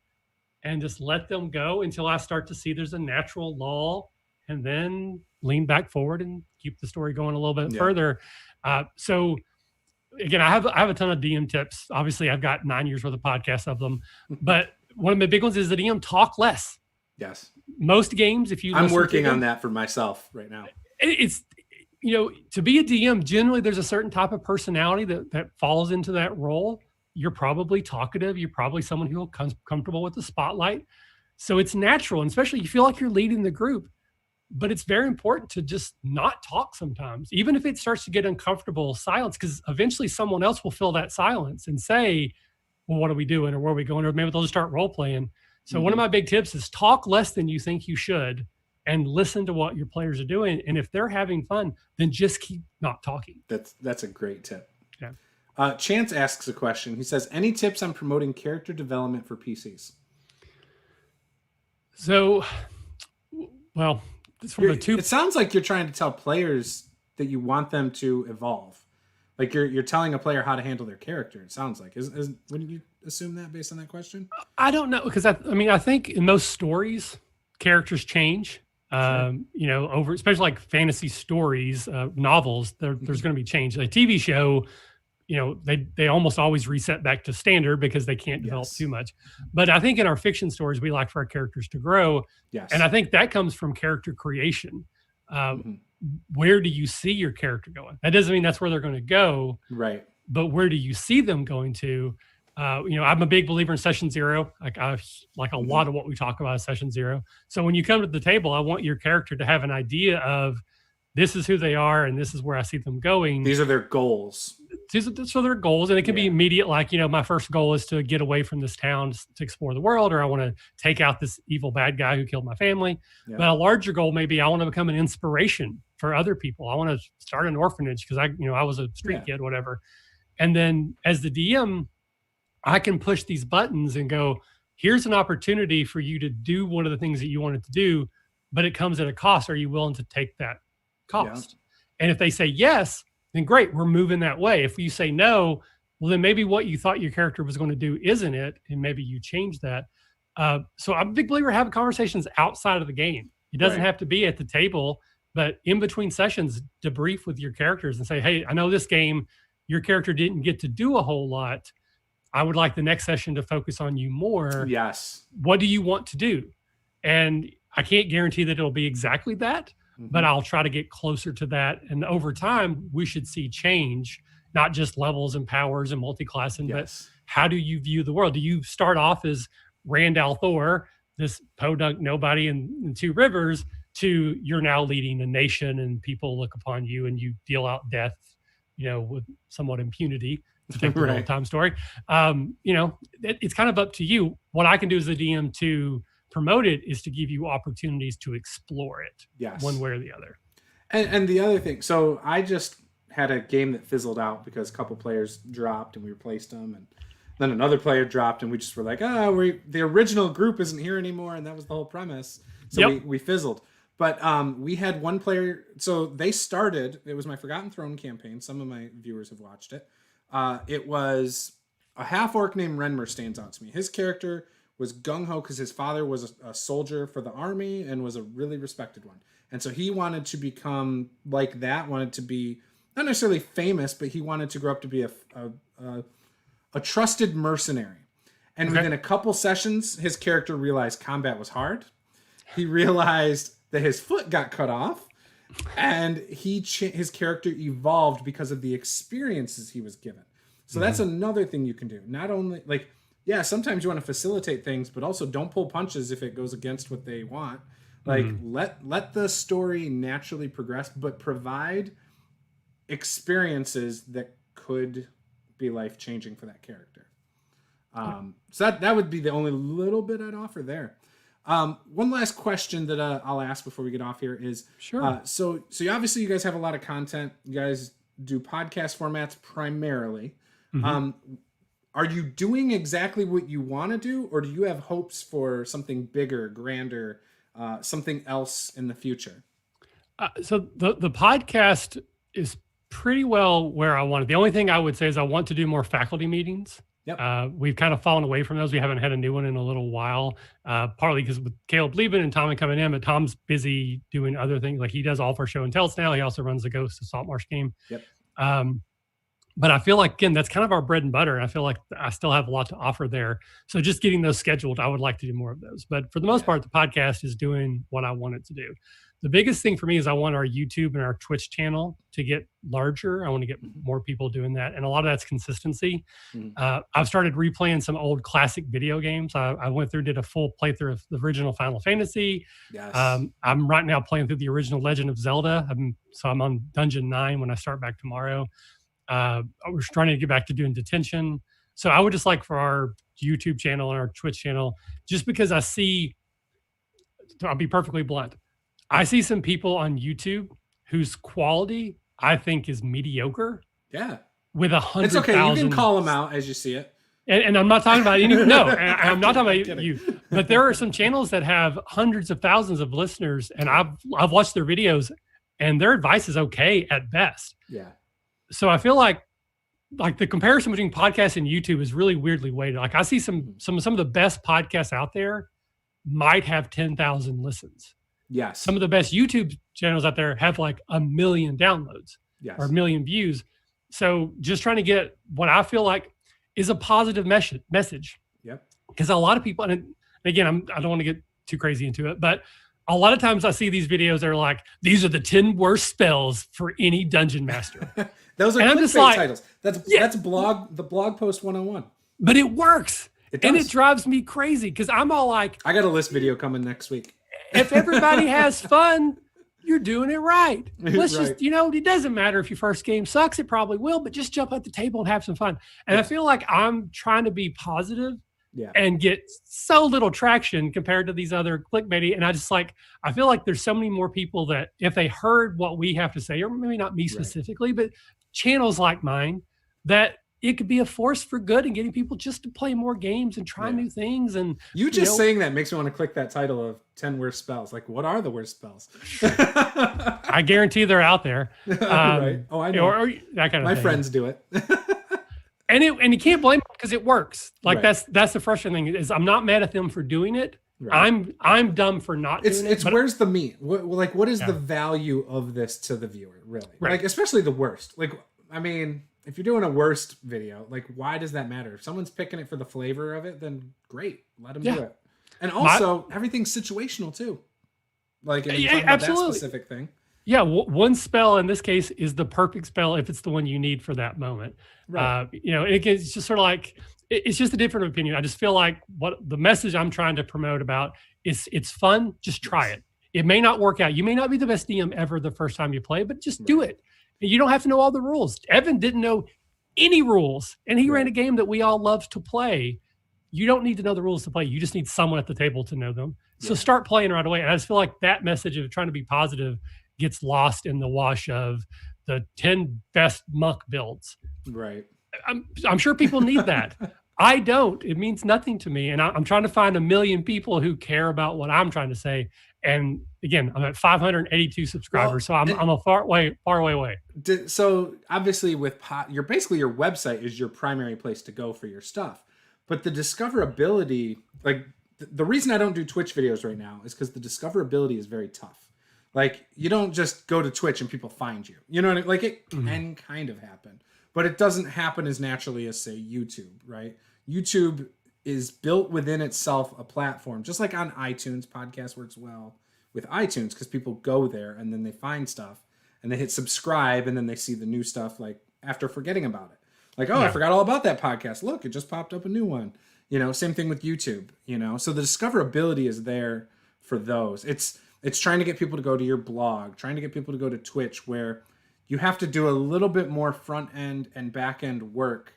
and just let them go until I start to see there's a natural lull, and then lean back forward and keep the story going a little bit further. So again, I have a ton of DM tips. Obviously, I've got 9 years worth of podcasts of them, but one of the big ones is the DM talk less. Yes. Most games, if you I'm working on that for myself right now. It's, to be a DM, generally there's a certain type of personality that falls into that role. You're probably talkative. You're probably someone who will comfortable with the spotlight. So it's natural, and especially you feel like you're leading the group. But it's very important to just not talk sometimes, even if it starts to get uncomfortable silence, because eventually someone else will fill that silence and say, well, what are we doing, or where are we going? Or maybe they'll just start role playing. So one of my big tips is talk less than you think you should, and listen to what your players are doing. And if they're having fun, then just keep not talking. That's a great tip. Yeah. Chance asks a question. He says, any tips on promoting character development for PCs? So, well, it sounds like you're trying to tell players that you want them to evolve. Like you're telling a player how to handle their character. It sounds like wouldn't you assume that based on that question? I don't know, because I think in most stories, characters change. Over, especially like fantasy stories, novels, there's going to be change. A TV show, they almost always reset back to standard because they can't develop too much. But I think in our fiction stories, we like for our characters to grow. Yes. And I think that comes from character creation. Where do you see your character going? That doesn't mean that's where they're going to go. Right. But where do you see them going to? I'm a big believer in session zero. I like a lot of what we talk about is session zero. So when you come to the table, I want your character to have an idea of this is who they are and this is where I see them going. These are their goals. So their goals, and it can be immediate, like, my first goal is to get away from this town to explore the world, or I want to take out this evil bad guy who killed my family. Yeah. But a larger goal, maybe I want to become an inspiration for other people. I want to start an orphanage because I was a street kid, whatever. And then as the DM, I can push these buttons and go, here's an opportunity for you to do one of the things that you wanted to do, but it comes at a cost. Are you willing to take that cost? Yeah. And if they say yes, then great, we're moving that way. If you say no, well, then maybe what you thought your character was going to do isn't it, and maybe you change that. So I'm a big believer having conversations outside of the game. It doesn't have to be at the table, but in between sessions, debrief with your characters and say, hey, I know this game, your character didn't get to do a whole lot. I would like the next session to focus on you more. Yes. What do you want to do? And I can't guarantee that it'll be exactly that, but I'll try to get closer to that. And over time, we should see change, not just levels and powers and multi-classing, but how do you view the world? Do you start off as Randall Thor, this podunk nobody in Two Rivers, to you're now leading a nation and people look upon you and you deal out death, with somewhat impunity, to take the old time story. It's kind of up to you. What I can do as a DM to promote it is to give you opportunities to explore it one way or the other. And the other thing, so I just had a game that fizzled out because a couple players dropped and we replaced them, and then another player dropped and we just were like, the original group isn't here anymore, and that was the whole premise. So we fizzled. But we had one player, so they started, it was my Forgotten Throne campaign. Some of my viewers have watched it. It was a half-orc named Renmer stands out to me. His character was gung-ho because his father was a soldier for the army and was a really respected one. And so he wanted to become like that, wanted to be, not necessarily famous, but he wanted to grow up to be a trusted mercenary. And within a couple sessions, his character realized combat was hard. He realized that his foot got cut off, and his character evolved because of the experiences he was given. So that's another thing you can do. Not only, like, yeah, sometimes you want to facilitate things, but also don't pull punches if it goes against what they want. Like, let the story naturally progress, but provide experiences that could be life-changing for that character. So that would be the only little bit I'd offer there. One last question that I'll ask before we get off here is, sure. So obviously you guys have a lot of content. You guys do podcast formats primarily. Are you doing exactly what you want to do, or do you have hopes for something bigger, grander, something else in the future? So the podcast is pretty well where I want it. The only thing I would say is I want to do more faculty meetings. Yep. We've kind of fallen away from those. We haven't had a new one in a little while, partly because with Caleb leaving and Tommy coming in, but Tom's busy doing other things. Like, he does all of our show and tells now. He also runs the Ghost of Saltmarsh game. Yep. But I feel like, again, that's kind of our bread and butter. I feel like I still have a lot to offer there. So just getting those scheduled, I would like to do more of those. But for the most part, the podcast is doing what I want it to do. The biggest thing for me is I want our YouTube and our Twitch channel to get larger. I want to get more people doing that. And a lot of that's consistency. I've started replaying some old classic video games. I went through, did a full playthrough of the original Final Fantasy. Yes. I'm right now playing through the original Legend of Zelda. I'm on Dungeon 9 when I start back tomorrow. I was trying to get back to doing Detention. So I would just like for our YouTube channel and our Twitch channel, just because I'll be perfectly blunt. I see some people on YouTube whose quality I think is mediocre. Yeah. With 100,000. It's okay. You can call them out as you see it. And I'm not talking about any, no, I'm not talking about you, but there are some channels that have hundreds of thousands of listeners, and I've watched their videos, and their advice is okay at best. Yeah. So I feel like the comparison between podcasts and YouTube is really weirdly weighted. Like, I see some of the best podcasts out there might have 10,000 listens. Yes. Some of the best YouTube channels out there have like 1 million downloads or 1 million views. So just trying to get what I feel like is a positive message. Yep. Because a lot of people, and again, I don't want to get too crazy into it, but a lot of times I see these videos that are like, these are the 10 worst spells for any dungeon master. Those are clickbait titles. That's the blog post 101. But it works. And it drives me crazy because I'm all like, I got a list video coming next week. If everybody has fun, you're doing it right. Let's Right. just, it doesn't matter if your first game sucks, it probably will, but just jump at the table and have some fun. And I feel like I'm trying to be positive and get so little traction compared to these other clickbaity. And I feel like there's so many more people that if they heard what we have to say, or maybe not me specifically, but channels like mine, that it could be a force for good and getting people just to play more games and try new things. And you just saying that makes me want to click that title of 10 worst spells. Like, what are the worst spells? I guarantee they're out there. Right. Oh, I know. Or that kind of My thing. friends do it. And you can't blame them because it works. Like that's the frustrating thing is I'm not mad at them for doing it. Right. I'm dumb for not doing it. It's where's the meat? What is the value of this to the viewer, really? Right. Like, especially the worst. Like, I mean, if you're doing a worst video, like, why does that matter? If someone's picking it for the flavor of it, then great, let them do it. And also, everything's situational too. Like, about that specific thing. Yeah, one spell in this case is the perfect spell if it's the one you need for that moment. Right. It's just sort of like, it's just a different opinion. I just feel like what the message I'm trying to promote about is it's fun. Just try it. It may not work out. You may not be the best DM ever the first time you play, but just do it. You don't have to know all the rules. Evan didn't know any rules, and he ran a game that we all loved to play. You don't need to know the rules to play. You just need someone at the table to know them. So start playing right away. And I just feel like that message of trying to be positive gets lost in the wash of the 10 best muck builds. Right. I'm sure people need that. I don't. It means nothing to me. And I'm trying to find 1 million people who care about what I'm trying to say. And again, I'm at 582 subscribers, so I'm a far way away. So obviously with your website is your primary place to go for your stuff. But the discoverability, like the reason I don't do Twitch videos right now is because the discoverability is very tough. Like you don't just go to Twitch and people find you. You know what I mean? Like it can kind of happen, but it doesn't happen as naturally as say YouTube, right? YouTube is built within itself a platform, just like on iTunes. Podcast works well with iTunes because people go there and then they find stuff and they hit subscribe and then they see the new stuff like after forgetting about it. Like, I forgot all about that podcast. Look, it just popped up a new one. You know, same thing with YouTube, you know. So the discoverability is there for those. It's trying to get people to go to your blog, trying to get people to go to Twitch, where you have to do a little bit more front end and back end work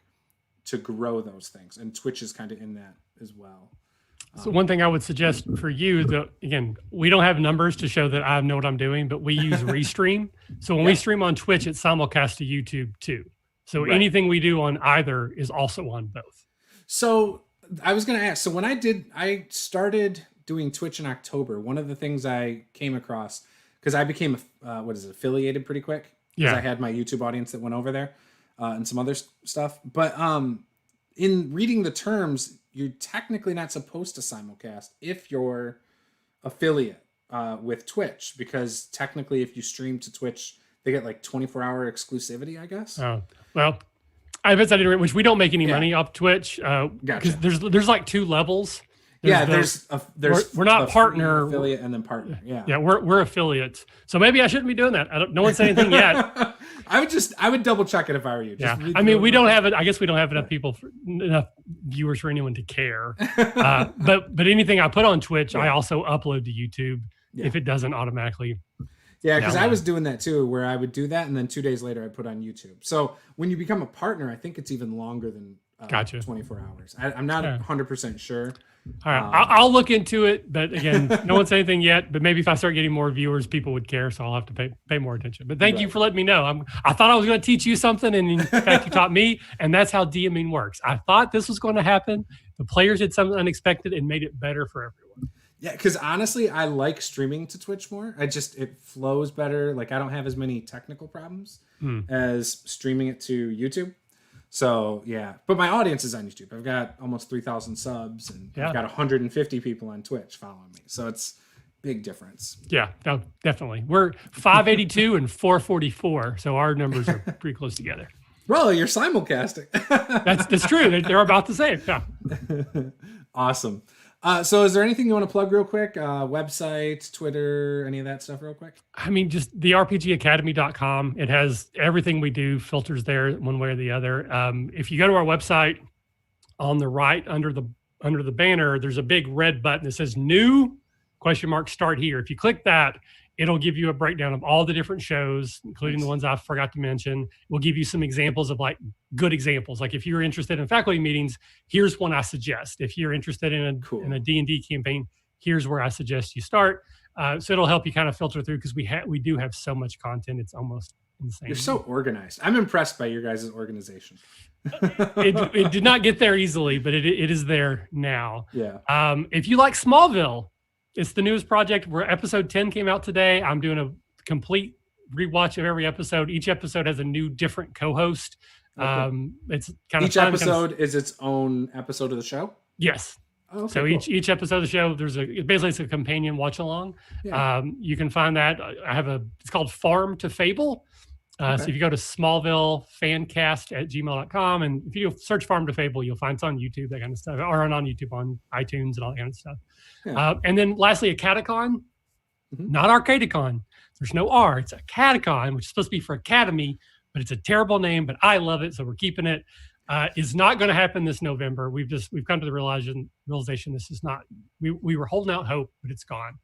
to grow those things. And Twitch is kind of in that as well. So one thing I would suggest for you, again, we don't have numbers to show that I know what I'm doing, but we use Restream. So when we stream on Twitch, it's simulcast to YouTube too. So anything we do on either is also on both. So I was going to ask, so when I started doing Twitch in October, one of the things I came across, because I became, affiliated pretty quick. Because I had my YouTube audience that went over there and some other stuff. But in reading the terms, you're technically not supposed to simulcast if you're affiliate with Twitch, because technically if you stream to Twitch, they get like 24-hour exclusivity, I guess. Oh, well, I bet that which we don't make any money off Twitch because there's like 2 levels. There's we're not partner affiliate and then partner. We're affiliates. So maybe I shouldn't be doing that. No one said anything yet. I would double check it if I were you. I mean, we don't have it. I guess we don't have enough enough viewers for anyone to care. But anything I put on Twitch, I also upload to YouTube if it doesn't automatically. Yeah, because I was doing that too, where I would do that and then 2 days later I put on YouTube. So when you become a partner, I think it's even longer than 24 hours. I'm not 100% sure. All right, I'll look into it, but again, no one said anything yet. But maybe if I start getting more viewers, people would care, so I'll have to pay more attention. But thank you for letting me know. I thought I was going to teach you something, and in fact, you taught me, and that's how DMing works. I thought this was going to happen. The players did something unexpected and made it better for everyone. Yeah, because honestly, I like streaming to Twitch more. It flows better. Like I don't have as many technical problems as streaming it to YouTube. So yeah, but my audience is on YouTube. I've got almost 3,000 subs, and I've got 150 people on Twitch following me. So it's big difference. Yeah, no, definitely. We're 582 and 444, so our numbers are pretty close together. Well, you're simulcasting. That's true. They're about the same. Yeah. Awesome. So is there anything you want to plug real quick? Website, Twitter, any of that stuff real quick? I mean, just the RPGacademy.com. It has everything we do, filters there one way or the other. If you go to our website, on the right under the banner, there's a big red button that says new ? Start here. If you click that, it'll give you a breakdown of all the different shows, including the ones I forgot to mention. We'll give you some examples of like good examples. Like if you're interested in faculty meetings, here's one I suggest. If you're interested in a D&D campaign, here's where I suggest you start. So it'll help you kind of filter through because we do have so much content. It's almost insane. You're so organized. I'm impressed by your guys' organization. it did not get there easily, but it is there now. Yeah. If you like Smallville, it's the newest project where episode 10 came out today. I'm doing a complete rewatch of every episode. Each episode has a new different co-host. Okay. It's kind of each episode is its own episode of the show? Yes. Oh, okay, so each episode of the show, it's a companion watch along. Yeah. You can find that. It's called Farm to Fable. So if you go to smallvillefancast@gmail.com, and if you search Farm to Fable, you'll find it's on YouTube, that kind of stuff, or on YouTube, on iTunes and all that kind of stuff. Yeah. And then lastly, a Catacon, not Arcadicon. There's no R. It's a Catacon, which is supposed to be for Academy, but it's a terrible name, but I love it, so we're keeping it. Is not going to happen this November. We've come to the realization this is not. We were holding out hope, but it's gone.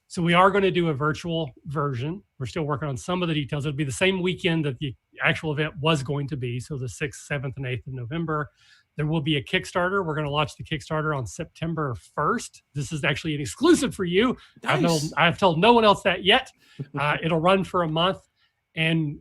So we are going to do a virtual version. We're still working on some of the details. It'll be the same weekend that the actual event was going to be. So the 6th, 7th, and 8th of November. There will be a Kickstarter. We're going to launch the Kickstarter on September 1st. This is actually an exclusive for you. Nice. I've told no one else that yet. It'll run for a month. And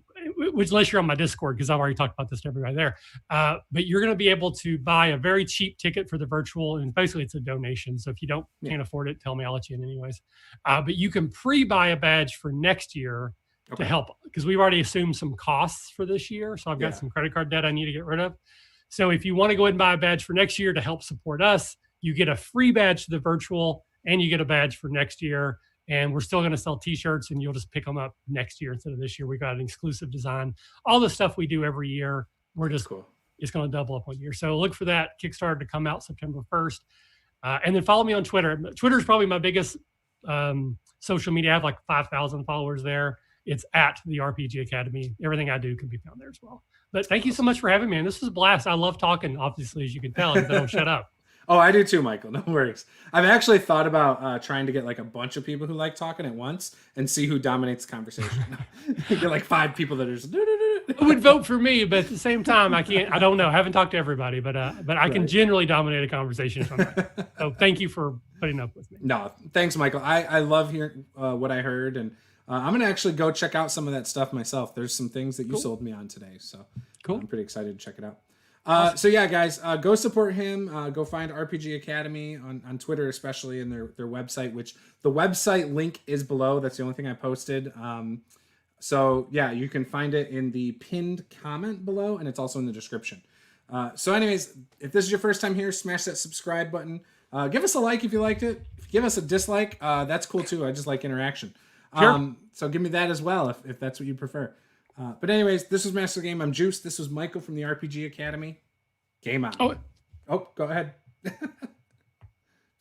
which unless you're on my Discord, because I've already talked about this to everybody there. But you're going to be able to buy a very cheap ticket for the virtual, and basically it's a donation. So if you can't afford it, tell me, I'll let you in anyways. But you can pre-buy a badge for next year to help, because we've already assumed some costs for this year. So I've got some credit card debt I need to get rid of. So if you want to go ahead and buy a badge for next year to help support us, you get a free badge to the virtual, and you get a badge for next year. And we're still going to sell t-shirts, and you'll just pick them up next year instead of this year. We got an exclusive design. All the stuff we do every year, we're just it's going to double up 1 year. So look for that Kickstarter to come out September 1st. And then follow me on Twitter. Twitter is probably my biggest social media. I have like 5,000 followers there. It's at the RPG Academy. Everything I do can be found there as well. But thank you so much for having me. And this was a blast. I love talking, obviously, as you can tell, because I don't shut up. Oh, I do too, Michael. No worries. I've actually thought about trying to get like a bunch of people who like talking at once and see who dominates the conversation. Get like 5 people that are just would vote for me, but at the same time, I can't. I don't know. I haven't talked to everybody, but I can generally dominate a conversation if I'm right. So thank you for putting up with me. No, thanks, Michael. I love hearing what I heard, and I'm gonna actually go check out some of that stuff myself. There's some things that you sold me on today, so I'm pretty excited to check it out. Awesome. So yeah, guys, go support him. Go find RPG Academy on Twitter, especially, and their website, which the website link is below. That's the only thing I posted. So yeah, you can find it in the pinned comment below, and it's also in the description. So anyways, if this is your first time here, smash that subscribe button. Give us a like if you liked it. If you give us a dislike, that's cool too. I just like interaction. Sure. So give me that as well if that's what you prefer. But anyways, this was Master Game. I'm Juice. This was Michael from the RPG Academy. Game on. Oh, go ahead. If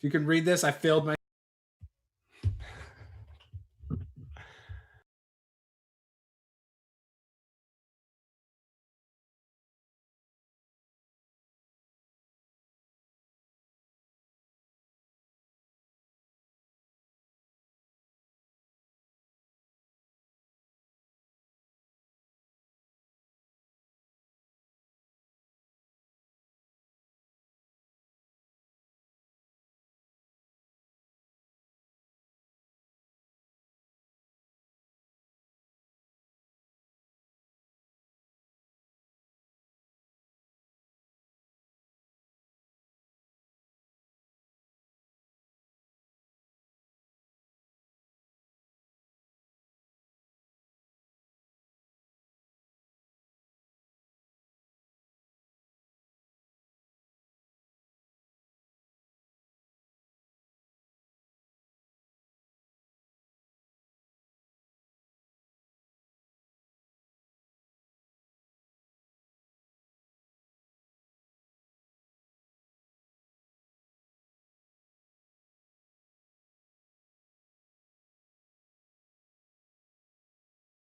you can read this, I failed my